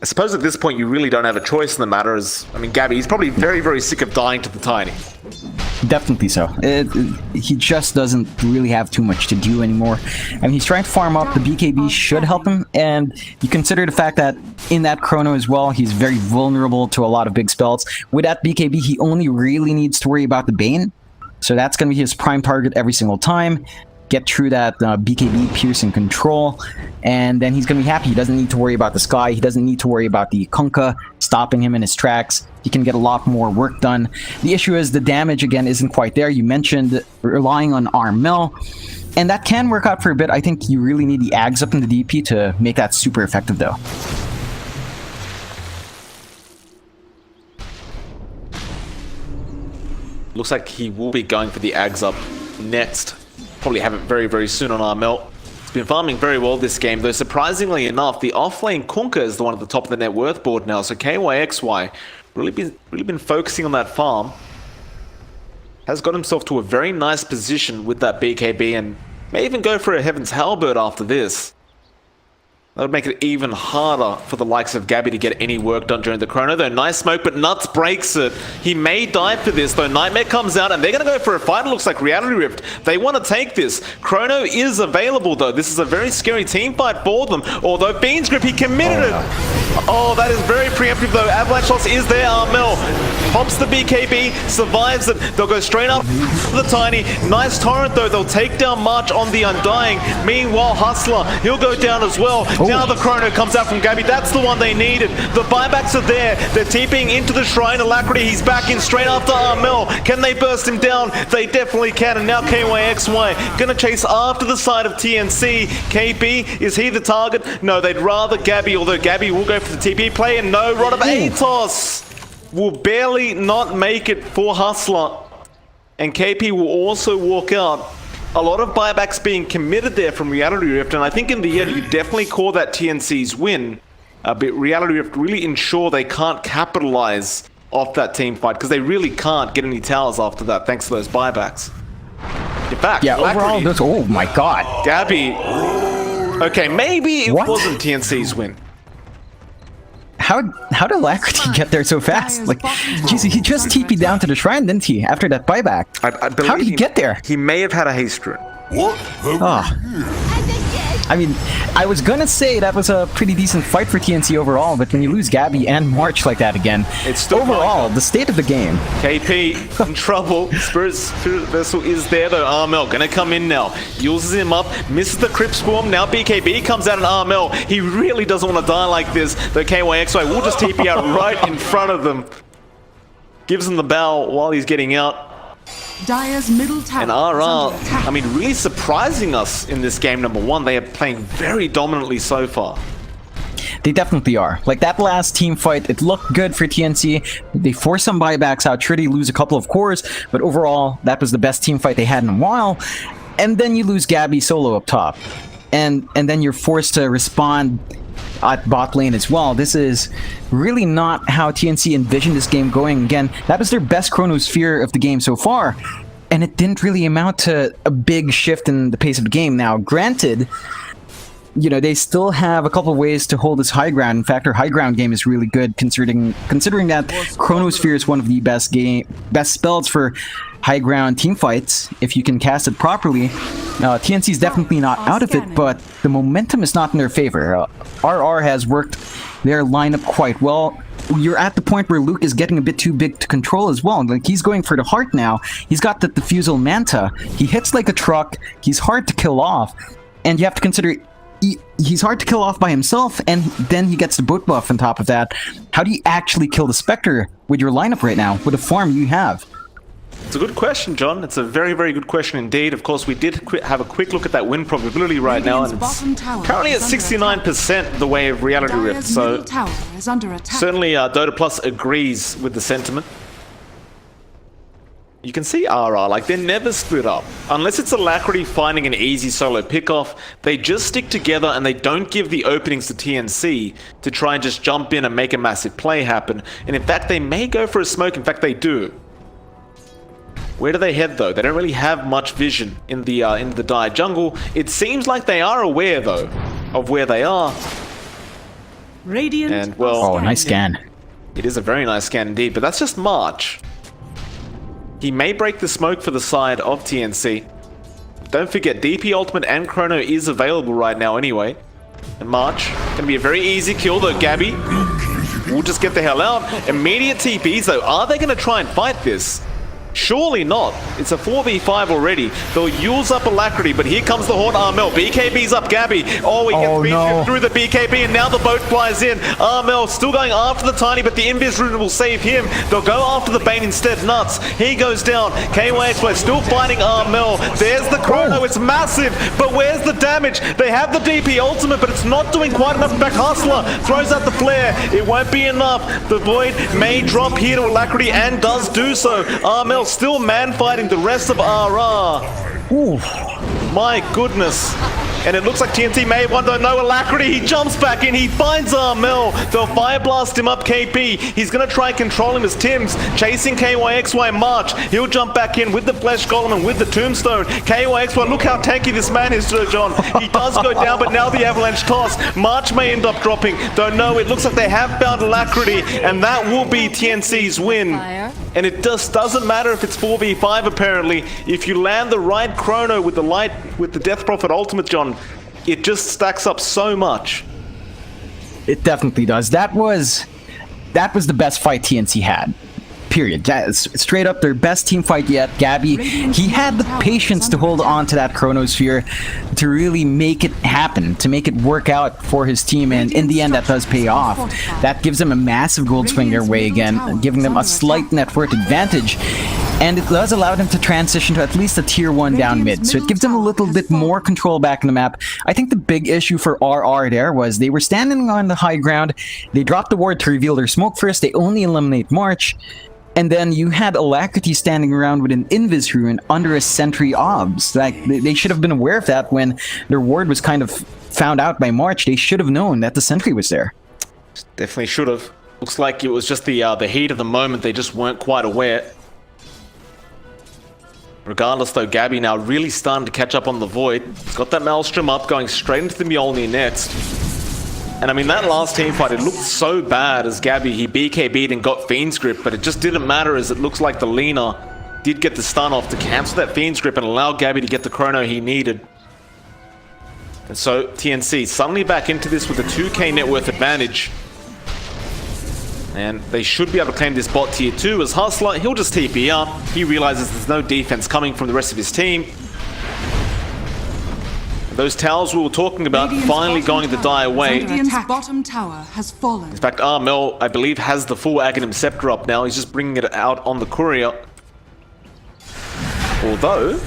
I suppose at this point you really don't have a choice in the matter, as, I mean, Gabby, he's probably very, very sick of dying to the Tiny. Definitely so. He just doesn't really have too much to do anymore. I mean, he's trying to farm up. The BKB should help him, and you consider the fact that in that chrono as well, he's very vulnerable to a lot of big spells. With that BKB, he only really needs to worry about the Bane, so that's going to be his prime target every single time. Get through that BKB piercing control, and then he's gonna be happy. He doesn't need to worry about the Sky. He doesn't need to worry about the Kunkka stopping him in his tracks. He can get a lot more work done. The issue is the damage again isn't quite there. You mentioned relying on Armel, and that can work out for a bit. I think you really need the Ags up in the DP to make that super effective though. Looks like he will be going for the Ags up next. Probably have it very, very soon on Armel. He's been farming very well this game, though surprisingly enough, the offlane Kunkka is the one at the top of the net worth board now, so KYXY really been focusing on that farm. Has got himself to a very nice position with that BKB, and may even go for a Heaven's Halberd after this. That would make it even harder for the likes of Gabby to get any work done during the chrono, though. Nice smoke, but Nuts breaks it. He may die for this, though. Nightmare comes out, and they're going to go for a fight. It looks like Reality Rift. They want to take this. Chrono is available, though. This is a very scary team fight for them. Although Bean's Grip, he committed it. Oh, that is very preemptive, though. Avalanche Loss is there. Armel pops the BKB, survives it. They'll go straight up the Tiny. Nice torrent, though. They'll take down March on the Undying. Meanwhile, Hustler, he'll go down as well. Now the chrono comes out from Gabby. That's the one they needed. The buybacks are there. They're TPing into the Shrine. Alacrity, he's back in straight after Armel. Can they burst him down? They definitely can. And now KYXY gonna chase after the side of TNC. KP, is he the target? No, they'd rather Gabby, although Gabby will go for the TP play. And no, Rod of Atos will barely not make it for Hustler. And KP will also walk out. A lot of buybacks being committed there from Reality Rift, and I think in the end you definitely call that TNC's win. But Reality Rift really ensure they can't capitalize off that team fight, because they really can't get any towers after that thanks to those buybacks. In fact, yeah, overall, this, oh my god. Gabby, okay, maybe it wasn't TNC's win. How did Alacrity get there so fast? Like, jeez, he just TP'd down to the Shrine, didn't he, after that buyback? I believe how did he get there? He may have had a haste rune. Oh. I mean, I was gonna say that was a pretty decent fight for TNC overall, but when you lose Gabby and March like that again, It's still overall, the state of the game. KP in trouble. Spirit Vessel is there though. Armel gonna come in now. Uses him up. Misses the Crypt Swarm. Now BKB comes out and Armel. He really doesn't want to die like this. The KYXY will just TP out right in front of them. Gives him the bow while he's getting out. Dire's middle tower And is RR, under attack. I mean, really surprising us in this game, number one. They are playing very dominantly so far. They definitely are. Like that last team fight, it looked good for TNC. They forced some buybacks out. Sure, they lose a couple of cores, but overall, that was the best team fight they had in a while. And then you lose Gabby solo up top. And then you're forced to respond at bot lane as well. This is really not how TNC envisioned this game going. Again, that was their best chronosphere of the game so far, and it didn't really amount to a big shift in the pace of the game. Now, granted, you know, they still have a couple of ways to hold this high ground. In fact, their high ground game is really good, considering that Chronosphere is one of the best spells for high ground team fights if you can cast it properly. TNC is definitely not out of it, but the momentum is not in their favor. RR has worked their lineup quite well. You're at the point where Luke is getting a bit too big to control as well. Like, he's going for the heart now. He's got the Diffusal Manta. He hits like a truck. He's hard to kill off. And you have to consider he's hard to kill off by himself, and then he gets the boat buff on top of that. How do you actually kill the Spectre with your lineup right now, with the farm you have? It's a good question, John. It's a very, very good question indeed. Of course, we did have a quick look at that win probability right now, and it's currently at 69% the way of Reality Rift. Dire's So middle tower is under attack. certainly Dota Plus agrees with the sentiment. You can see RR, like, they're never split up. Unless it's Alacrity finding an easy solo pickoff, they just stick together and they don't give the openings to TNC to try and just jump in and make a massive play happen. And in fact, they may go for a smoke. In fact, they do. Where do they head though? They don't really have much vision in the Dire jungle. It seems like they are aware though of where they are. Radiant And well, Oh, nice scan. it is a very nice scan indeed, but that's just March. He may break the smoke for the side of TNC. Don't forget, DP Ultimate and Chrono is available right now anyway. And March, gonna be a very easy kill though. Gabby will just get the hell out. Immediate TPs though. Are they gonna try and fight this? Surely not. It's a 4v5 already. They'll use up Alacrity, but here comes the Horde Armel. BKB's up Gabby. Oh, he gets beat through the BKB, and now the boat flies in. Armel still going after the Tiny, but the Invis Rune will save him. They'll go after the Bane instead. Nuts. He goes down. KYXY still fighting Armel. There's the Chrono. It's massive, but where's the damage? They have the DP ultimate, but it's not doing quite enough. Back Hustler throws out the flare. It won't be enough. The Void may drop here to Alacrity and does do so. Armel still man fighting the rest of RR. Ooh. My goodness. And it looks like TNT may have won, though. No Alacrity. He jumps back in. He finds Armel. They'll fire blast him up KP. He's going to try and control him as Tim's chasing KYXY March. He'll jump back in with the Flesh Golem and with the Tombstone. KYXY, look how tanky this man is, John. He does go down, but now the Avalanche toss. March may end up dropping. Don't know. It looks like they have found Alacrity, and that will be TNC's win. And it just doesn't matter if it's 4v5 apparently. If you land the right Chrono with the Death Prophet Ultimate, John, it just stacks up so much. It definitely does. That was the best fight TNC had. Period. Straight up their best team fight yet. Gabby, he had the patience to hold on to that Chronosphere to really make it happen, to make it work out for his team, and in the end that does pay off. That gives them a massive gold swing their way again, giving them a slight net worth advantage, and it does allow them to transition to at least a tier 1 down mid, so it gives them a little bit more control back in the map. I think the big issue for RR there was they were standing on the high ground, they dropped the ward to reveal their smoke first, they only eliminate March, and then you had Alacrity standing around with an Invis Rune under a Sentry Obs. Like, they should have been aware of that when their ward was kind of found out by March. They should have known that the Sentry was there. Definitely should have. Looks like it was just the heat of the moment. They just weren't quite aware. Regardless, though, Gabby now really starting to catch up on the Void. He's got that Maelstrom up, going straight into the Mjolnir next. And I mean, that last team fight, it looked so bad as Gabby, he BKB'd and got Fiend's Grip, but it just didn't matter as it looks like the Lina did get the stun off to cancel that Fiend's Grip and allow Gabby to get the Chrono he needed. And so TNC suddenly back into this with a 2k net worth advantage. And they should be able to claim this bot tier 2 as Hustler. He'll just TP up. He realizes there's no defense coming from the rest of his team. And those towers we were talking about finally going to die away. Radiant's bottom tower has fallen. In fact, Armel, I believe, has the full Aghanim Scepter up now. He's just bringing it out on the courier. Although,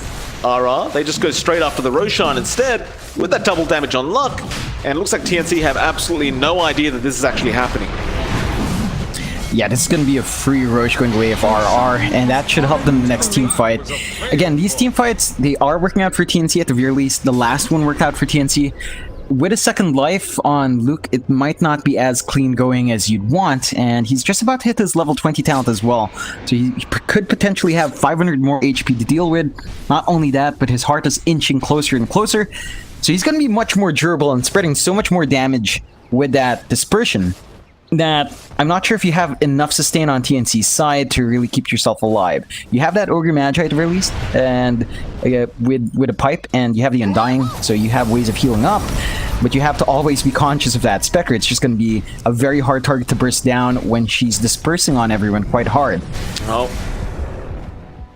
RR, they just go straight after the Roshan instead with that double damage on luck. And it looks like TNC have absolutely no idea that this is actually happening. Yeah, this is going to be a free Roche going away of RR, and that should help them in the next team fight. Again, these team fights, they are working out for TNC at the very least. The last one worked out for TNC. With a second life on Luke, it might not be as clean going as you'd want, and he's just about to hit his level 20 talent as well. So he could potentially have 500 more HP to deal with. Not only that, but his heart is inching closer and closer. So he's going to be much more durable and spreading so much more damage with that dispersion that I'm not sure if you have enough sustain on TNC's side to really keep yourself alive. You have that Ogre Magi at the very least, and with a pipe, and you have the Undying, so you have ways of healing up, but you have to always be conscious of that Spectre. It's just going to be a very hard target to burst down when she's dispersing on everyone quite hard. Oh.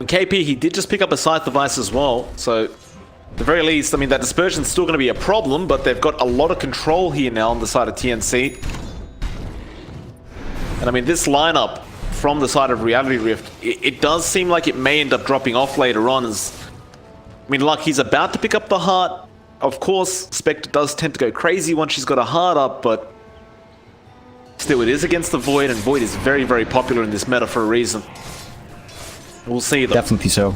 In KP, he did just pick up a Scythe device as well, so at the very least, I mean, that dispersion's still going to be a problem, but they've got a lot of control here now on the side of TNC. And I mean, this lineup from the side of Reality Rift, it does seem like it may end up dropping off later on. As, I mean, like, he's about to pick up the heart. Of course, Spectre does tend to go crazy once she's got a heart up, but still, it is against the Void, and Void is very, very popular in this meta for a reason. We'll see, though. Definitely so.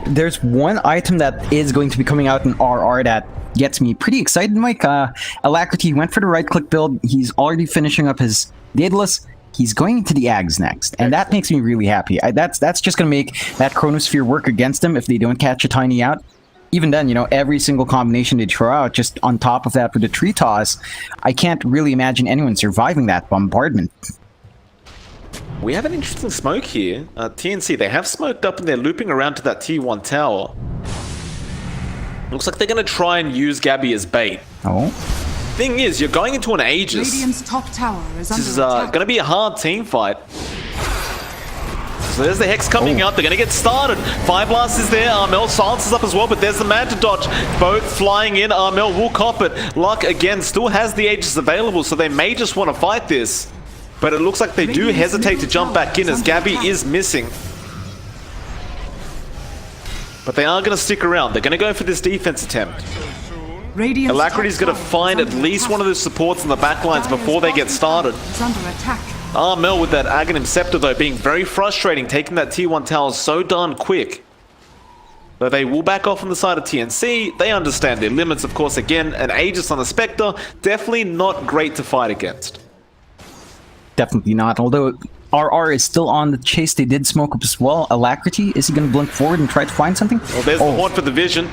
There's one item that is going to be coming out in RR that gets me pretty excited, Mike. Alacrity went for the right-click build. He's already finishing up his Daedalus. He's going into the Ags next, and that makes me really happy. That's just going to make that Chronosphere work against them if they don't catch a Tiny out. Even then, you know, every single combination they throw out, just on top of that with the tree toss, I can't really imagine anyone surviving that bombardment. We have an interesting smoke here. TNC, they have smoked up and they're looping around to that T1 tower. Looks like they're going to try and use Gabby as bait. Oh. Thing is, you're going into an Aegis. Radiant's top tower is This is under attack. going to be a hard team fight. So there's the Hex coming out. They're going to get started. Fire Blast is there. Armel silences up as well, but there's the man to dodge. Both flying in. Armel will cop it. Luck, again, still has the Aegis available, so they may just want to fight this. But it looks like they do hesitate to jump back in as Gabby is missing. But they are going to stick around. They're going to go for this defense attempt. Alacrity's going to find at least one of those supports in the backlines before they get started. Armel with that Aghanim Scepter, though, being very frustrating, taking that T1 tower so darn quick. Though they will back off on the side of TNC, they understand their limits, of course. Again, an Aegis on a Spectre, definitely not great to fight against. Definitely not, although RR is still on the chase. They did smoke up as well. Alacrity, is he going to blink forward and try to find something? Well, there's the Horde for the vision.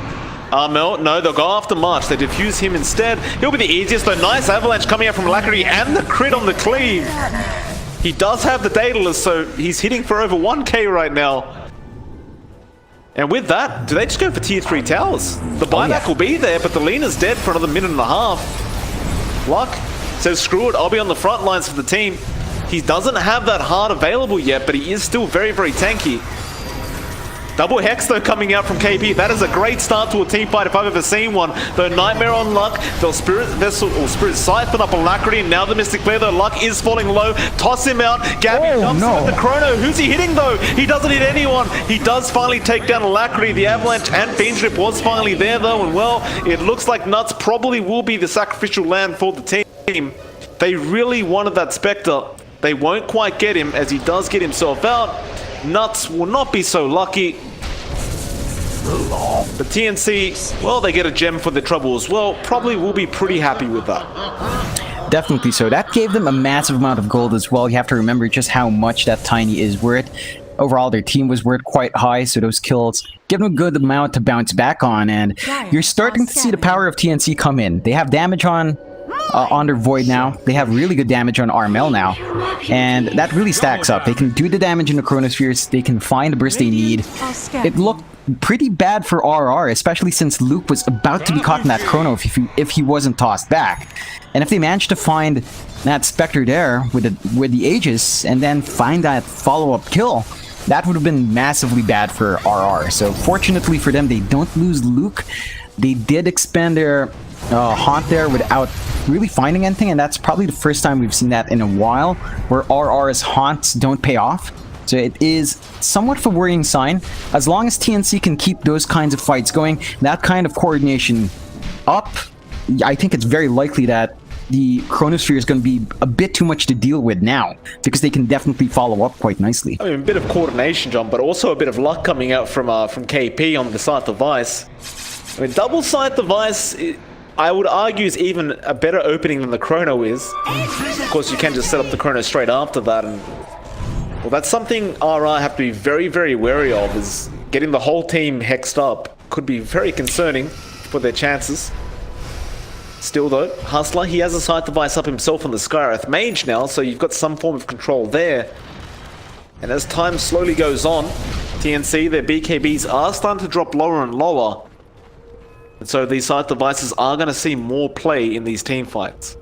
Armel, no, they'll go after March. They defuse him instead. He'll be the easiest, though. Nice avalanche coming out from Alacrity and the crit on the cleave. He does have the Daedalus, so he's hitting for over 1k right now. And with that, do they just go for tier 3 towers? The buyback will be there, but the Lena's dead for another minute and a half. Luck says, screw it, I'll be on the front lines for the team. He doesn't have that heart available yet, but he is still very, very tanky. Double Hex, though, coming out from KP. That is a great start to a team fight if I've ever seen one. Though Nightmare on Luck, they'll Spirit Vessel or Spirit Siphon up Alacrity, and now the Mystic Flare, though. Luck is falling low. Toss him out. Gabby jumps in with the Chrono. Who's he hitting, though? He doesn't hit anyone. He does finally take down Alacrity. The Avalanche and Fiend Trip was finally there, though, and well, it looks like Nuts probably will be the sacrificial lamb for the team. They really wanted that Spectre. They won't quite get him, as he does get himself out. Nuts will not be so lucky. The TNC, well, they get a gem for the trouble as well. Probably will be pretty happy with that. Definitely so. That gave them a massive amount of gold as well. You have to remember just how much that Tiny is worth. Overall, their team was worth quite high, so those kills give them a good amount to bounce back on. And you're starting to see the power of TNC come in. They have damage on on their Void now. They have really good damage on Armel now. And that really stacks up. They can do the damage in the Chronospheres. They can find the burst they need. It looked pretty bad for RR, especially since Luke was about to be caught in that Chrono if he wasn't tossed back. And if they managed to find that Spectre there with the Aegis and then find that follow-up kill, that would have been massively bad for RR. So fortunately for them, they don't lose Luke. They did expand their haunt there without really finding anything, and that's probably the first time we've seen that in a while, where RR's haunts don't pay off. So it is somewhat of a worrying sign. As long as TNC can keep those kinds of fights going, that kind of coordination up, I think it's very likely that the Chronosphere is going to be a bit too much to deal with now, because they can definitely follow up quite nicely. I mean, a bit of coordination, John, but also a bit of luck coming out from KP on the Scythe device. I mean, double Scythe device, I would argue, is even a better opening than the Chrono is. Of course, you can just set up the Chrono straight after that, and well, that's something RR have to be very, very wary of, is getting the whole team hexed up. Could be very concerning for their chances. Still though, Hustler, he has a Scythe device up himself on the Skywrath Mage now, so you've got some form of control there. And as time slowly goes on, TNC, their BKBs are starting to drop lower and lower. And so these Scythe devices are going to see more play in these team fights.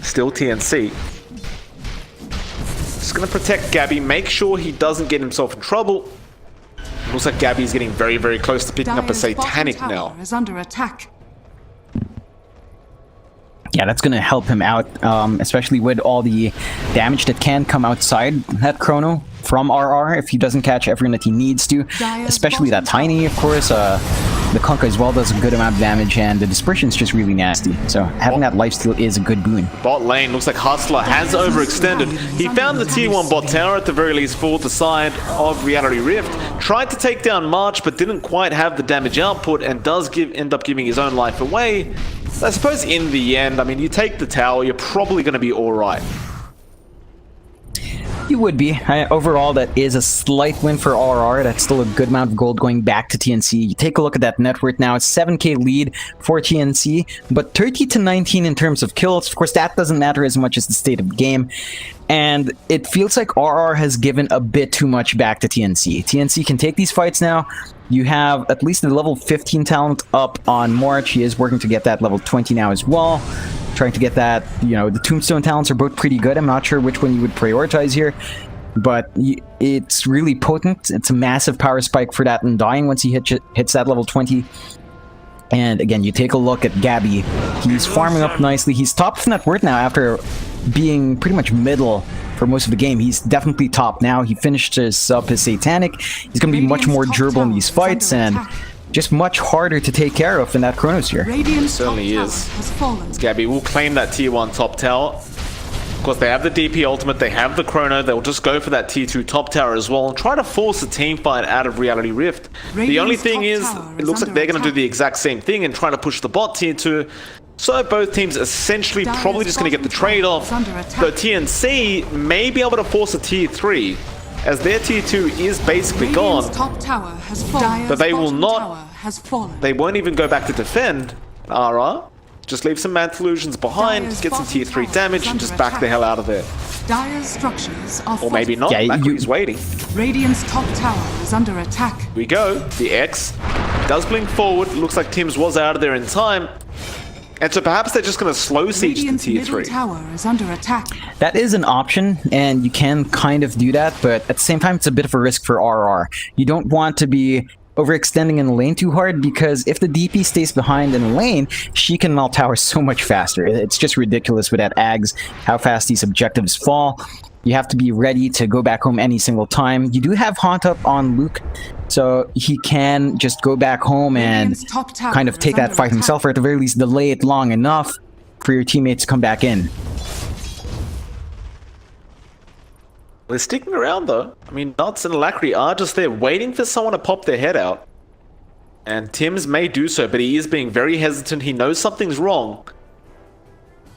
Still TNC. Just going to protect Gabby, make sure he doesn't get himself in trouble. Looks like Gabby's getting very, very close to picking up a Satanic now. Is under attack. Yeah, that's going to help him out, especially with all the damage that can come outside that Chrono from RR if he doesn't catch everyone that he needs to. Especially that Tiny, of course. The Kunkka as well does a good amount of damage, and the Dispersion's just really nasty. So having that lifesteal is a good boon. Bot lane looks like Hustler has overextended. He found the tier 1 bot tower at the very least for the side of Reality Rift. Tried to take down March, but didn't quite have the damage output, and does end up giving his own life away. I suppose in the end, I mean, you take the tower, you're probably going to be alright. You would be. Overall, that is a slight win for RR. That's still a good amount of gold going back to TNC. You take a look at that net worth now. It's 7k lead for TNC, but 30 to 19 in terms of kills. Of course, that doesn't matter as much as the state of the game. And it feels like RR has given a bit too much back to TNC. TNC can take these fights now. You have at least the level 15 talent up on March. He is working to get that level 20 now as well. Trying to get that, you know, the Tombstone talents are both pretty good. I'm not sure which one you would prioritize here, but it's really potent. It's a massive power spike for that Undying once he hits that level 20. And again, you take a look at Gabby. He's farming up nicely. He's top of net worth now after being pretty much middle for most of the game. He's definitely top now. He finished up his Satanic. He's going to be much more durable in these fights, and just much harder to take care of in that Chronosphere. It certainly is. Gabby will claim that tier 1 top tower. Of course, they have the DP ultimate, they have the Chrono, they'll just go for that tier 2 top tower as well and try to force a team fight out of Reality Rift. The only thing is, it looks like they're going to do the exact same thing and try to push the bot tier 2. So both teams essentially probably just going to get the trade-off. Though TNC may be able to force a tier 3, as their tier 2 is basically gone, but they will not, they won't even go back to defend. RR just leave some Mantle Illusions behind, get some tier 3 damage, and just back the hell out of there. Or maybe not, Macquarie's waiting. Radiant's top tower is under attack. Here we go, the X does blink forward, looks like Tim's was out of there in time. And so perhaps they're just going to slow siege the tier 3. Tower is under attack. That is an option, and you can kind of do that, but at the same time, it's a bit of a risk for RR. You don't want to be overextending in the lane too hard, because if the DP stays behind in the lane, she can melt tower so much faster. It's just ridiculous with that Ags, how fast these objectives fall. You have to be ready to go back home any single time. You do have Haunt up on Luke, so he can just go back home and kind of take that fight himself, or at the very least delay it long enough for your teammates to come back in. They're sticking around though. I mean, Nuts and Alacrity are just there waiting for someone to pop their head out. And Tim's may do so, but he is being very hesitant. He knows something's wrong.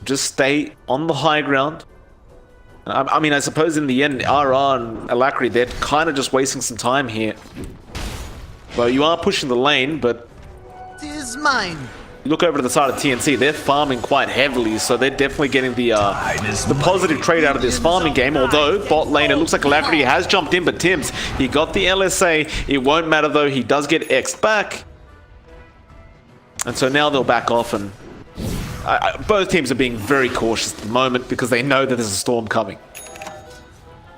Just stay on the high ground. I mean, I suppose in the end, RR and Alacrity, they're kind of just wasting some time here. Well, you are pushing the lane, but... Tis mine. look over to the side of TNC, they're farming quite heavily, so they're definitely getting the positive trade out of this farming game. Although bot lane, it looks like Alacrity has jumped in, but Tims, he got the LSA. It won't matter though, he does get X'd back. And so now they'll back off, and both teams are being very cautious at the moment because they know that there's a storm coming.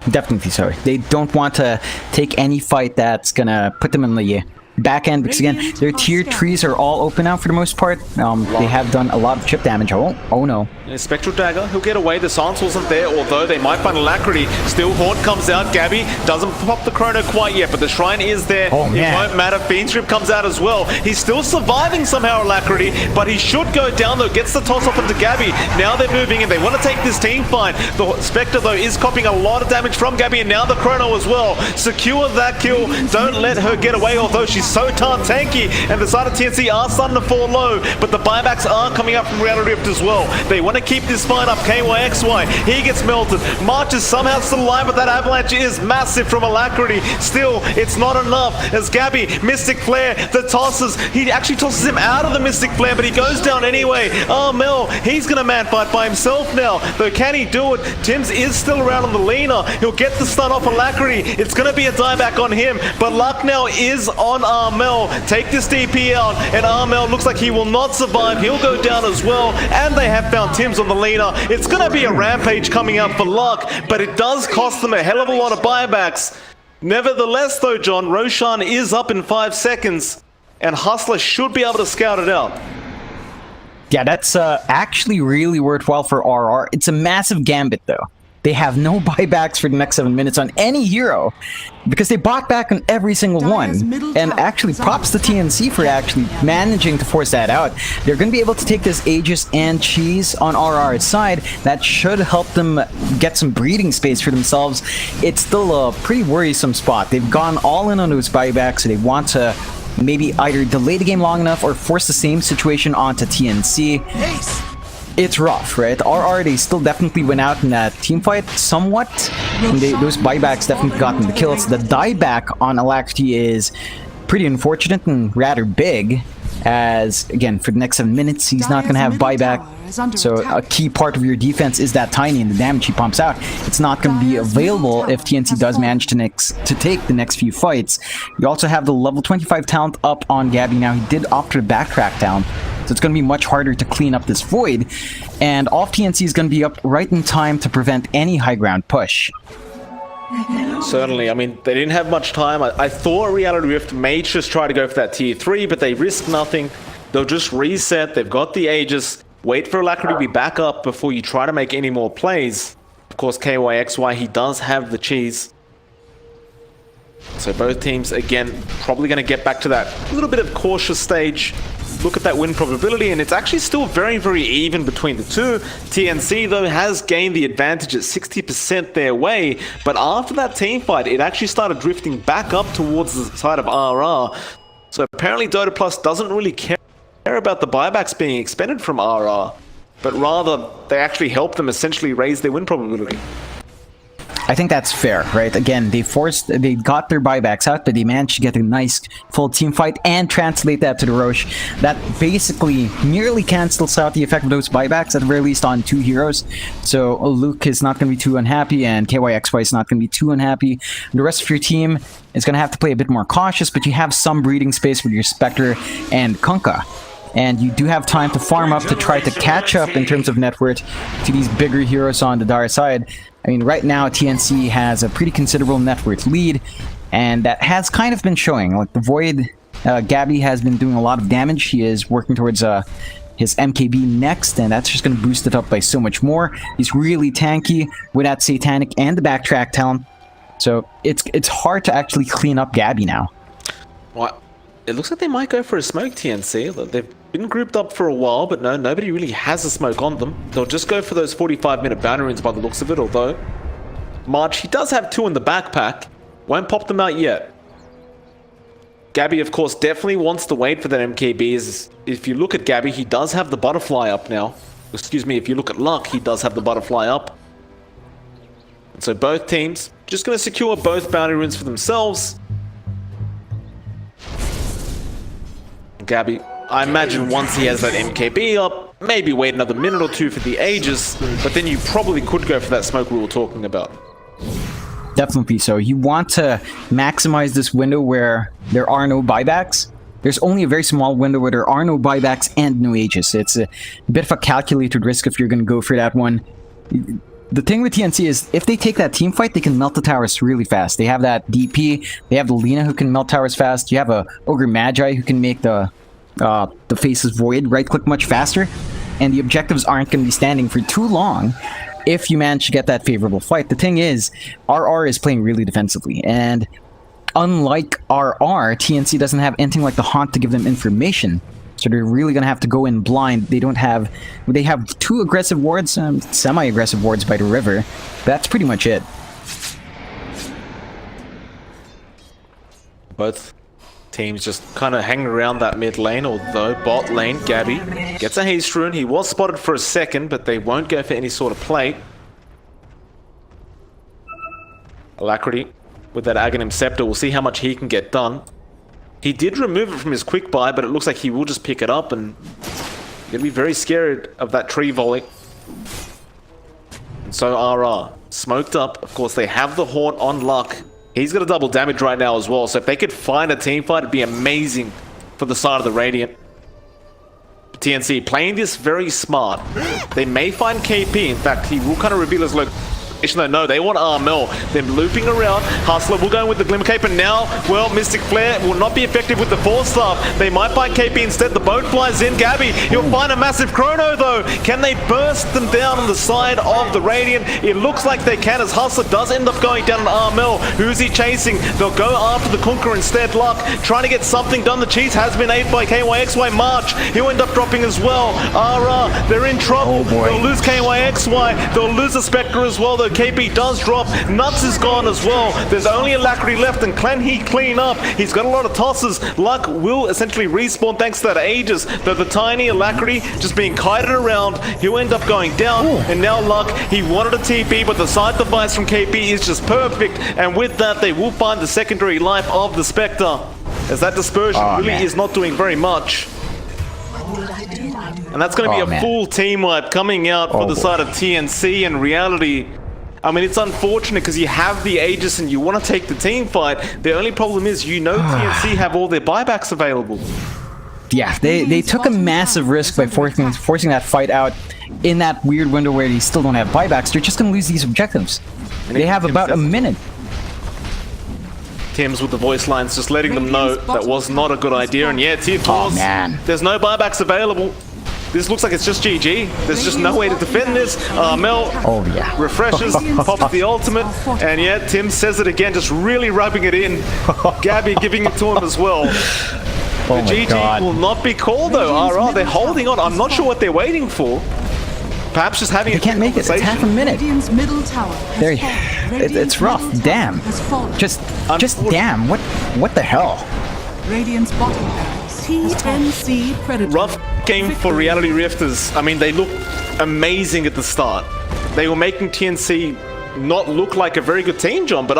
Definitely so. They don't want to take any fight that's gonna put them in the back end, because again, their tier trees are all open now for the most part. They have done a lot of chip damage. Oh no. And Spectral Dagger, he'll get away. The silence wasn't there, although they might find Alacrity. Still, Haunt comes out. Gabby doesn't pop the Chrono quite yet, but the Shrine is there. Oh, it man. won't matter. Fiend's Grip comes out as well. He's still surviving somehow, Alacrity, but he should go down though. Gets the toss off into Gabby. Now they're moving in. They want to take this team fight. The Spectre though is copying a lot of damage from Gabby, and now the Chrono as well. Secure that kill. Don't let her get away, although she's so tanky, and the side of TNC are starting to fall low, but the buybacks are coming up from Reality Rift as well. They want to keep this fight up. KYXY, he gets melted. March is somehow still alive, but that avalanche is massive from Alacrity. Still, it's not enough as Gabby, Mystic Flare, the tosses. He actually tosses him out of the Mystic Flare, but he goes down anyway. Oh, Mel, he's going to man fight by himself now. Though, can he do it? Tims is still around on the leaner. He'll get the stun off Alacrity. It's going to be a dieback on him, but luck now is on Armel. Take this DP out, and Armel looks like he will not survive. He'll go down as well, and they have found Tims on the leaner. It's going to be a rampage coming up for luck, but it does cost them a hell of a lot of buybacks. Nevertheless, though, John, Roshan is up in 5 seconds, and Hustler should be able to scout it out. Yeah, that's actually really worthwhile for RR. It's a massive gambit, though. They have no buybacks for the next 7 minutes on any hero because they bought back on every single one. And actually, props to TNC for actually managing to force that out. They're going to be able to take this Aegis and Cheese on RR's side. That should help them get some breathing space for themselves. It's still a pretty worrisome spot. They've gone all in on those buybacks, so they want to maybe either delay the game long enough or force the same situation onto TNC. It's rough, right? RR, they still definitely went out in that team fight somewhat, and those buybacks definitely got them the kills. The dieback on Alacrity is pretty unfortunate and rather big, as, again, for the next 7 minutes, he's not going to have buyback. So a key part of your defense is that tiny, and the damage he pumps out, it's not going to be available if TNC does manage to take the next few fights. You also have the level 25 talent up on Gabby now. He did opt for the backtrack talent, so it's going to be much harder to clean up this void, and off TNC is going to be up right in time to prevent any high ground push. Certainly, I mean, they didn't have much time. I thought Reality Rift may just try to go for that tier 3, but they risk nothing. They'll just reset. They've got the Aegis. Wait for Alacrity to be back up before you try to make any more plays. Of course, KYXY, he does have the cheese. So both teams, again, probably going to get back to that little bit of cautious stage. Look at that win probability, and it's actually still very, very even between the two. TNC, though, has gained the advantage at 60% their way, but after that team fight, it actually started drifting back up towards the side of RR. So apparently Dota Plus doesn't really care about the buybacks being expended from RR, but rather they actually help them essentially raise their win probability. I think that's fair, right? Again, they got their buybacks out, but they managed to get a nice full team fight and translate that to the Roche. That basically nearly cancels out the effect of those buybacks, at the very least on 2 heroes. So Luke is not going to be too unhappy, and KYXY is not going to be too unhappy. The rest of your team is going to have to play a bit more cautious, but you have some breathing space with your Spectre and Kunkka. And you do have time to farm up to try to catch up in terms of net worth to these bigger heroes on the Dire side. I mean, right now, TNC has a pretty considerable net worth lead, and that has kind of been showing. Like, the Void, Gabby has been doing a lot of damage. He is working towards his MKB next, and that's just going to boost it up by so much more. He's really tanky with that Satanic and the backtrack talent. So it's hard to actually clean up Gabby now. Well, it looks like they might go for a smoke, TNC. They've been grouped up for a while, but no, nobody really has a smoke on them. They'll just go for those 45-minute bounty runes by the looks of it, although March, he does have 2 in the backpack. Won't pop them out yet. Gabby, of course, definitely wants to wait for that MKB. If you look at Gabby, he does have the butterfly up now. Excuse me, if you look at Luck, he does have the butterfly up. And so both teams just going to secure both bounty runes for themselves. Gabby, I imagine once he has that MKB up, maybe wait another minute or two for the Aegis, but then you probably could go for that smoke we were talking about. Definitely so. You want to maximize this window where there are no buybacks. There's only a very small window where there are no buybacks and no Aegis. It's a bit of a calculated risk if you're going to go for that one. The thing with TNC is, if they take that team fight, they can melt the towers really fast. They have that DP, they have the Lina who can melt towers fast, you have a Ogre Magi who can make the faces void right-click much faster, and the objectives aren't going to be standing for too long if you manage to get that favorable fight. The thing is, RR is playing really defensively, and unlike RR, TNC doesn't have anything like the Haunt to give them information. So they're really going to have to go in blind. They have 2 aggressive wards, semi-aggressive wards by the river. That's pretty much it. Both teams just kind of hanging around that mid lane, although bot lane, Gabby gets a haste rune. He was spotted for a second, but they won't go for any sort of play. Alacrity with that Aghanim Scepter, we'll see how much he can get done. He did remove it from his quick buy, but it looks like he will just pick it up, and you're gonna be very scared of that tree volley. And so RR smoked up. Of course, they have the Haunt on luck. He's got a double damage right now as well, so if they could find a team fight, it'd be amazing for the side of the Radiant. TNC playing this very smart. They may find KP. In fact, he will kind of reveal his location. No, they want Armel. They're looping around. Hustler will go in with the Glimmer Cape, and now, well, Mystic Flare will not be effective with the Force Staff. They might find KP instead. The boat flies in. Gabby, he'll find a massive Chrono, though. Can they burst them down on the side of the Radiant? It looks like they can, as Hustler does end up going down on Armel. Who's he chasing? They'll go after the Conqueror instead. Luck trying to get something done. The cheese has been aided by KYXY. March, he'll end up dropping as well. RR, they're in trouble. Oh boy. They'll lose KYXY. They'll lose the Spectre as well, though. KP does drop. Nuts is gone as well. There's only Alacrity left, and can he clean up? He's got a lot of tosses. Luck will essentially respawn thanks to that Aegis, though the tiny Alacrity just being kited around. He'll end up going down. Ooh. And now Luck, he wanted a TP, but the side device from KP is just perfect, and with that they will find the secondary life of the Spectre, as that dispersion is not doing very much. And that's going to be a full team wipe coming out for the side of TNC. In reality, I mean, it's unfortunate because you have the Aegis and you want to take the team fight. The only problem is, TNC have all their buybacks available. Yeah, they took a massive risk by forcing that fight out in that weird window where they still don't have buybacks. They're just going to lose these objectives. They have about a minute. Tim's with the voice lines just letting them know that was not a good idea. And yeah, Tier 4s, there's no buybacks available. This looks like it's just GG. There's just no way to defend this. Mel refreshes, pops the ultimate, and yeah, Tim says it again, just really rubbing it in. Gabby giving it to him as well. The GG will not be called though. RR, they're holding on. I'm not sure what they're waiting for. Perhaps just having They can't make it. It's half a minute. Middle tower There, it's rough. Damn. Just damn. What the hell? Radiant's bottom barracks. TNC Predator. Rough game for Reality Rifters. I mean, they looked amazing at the start. They were making TNC not look like a very good team, John, but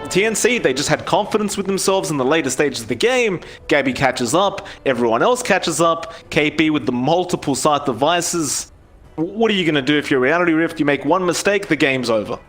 TNC, they just had confidence with themselves in the later stages of the game. Gabby catches up, everyone else catches up, KP with the multiple site devices. What are you going to do if you're Reality Rift? You make one mistake, the game's over.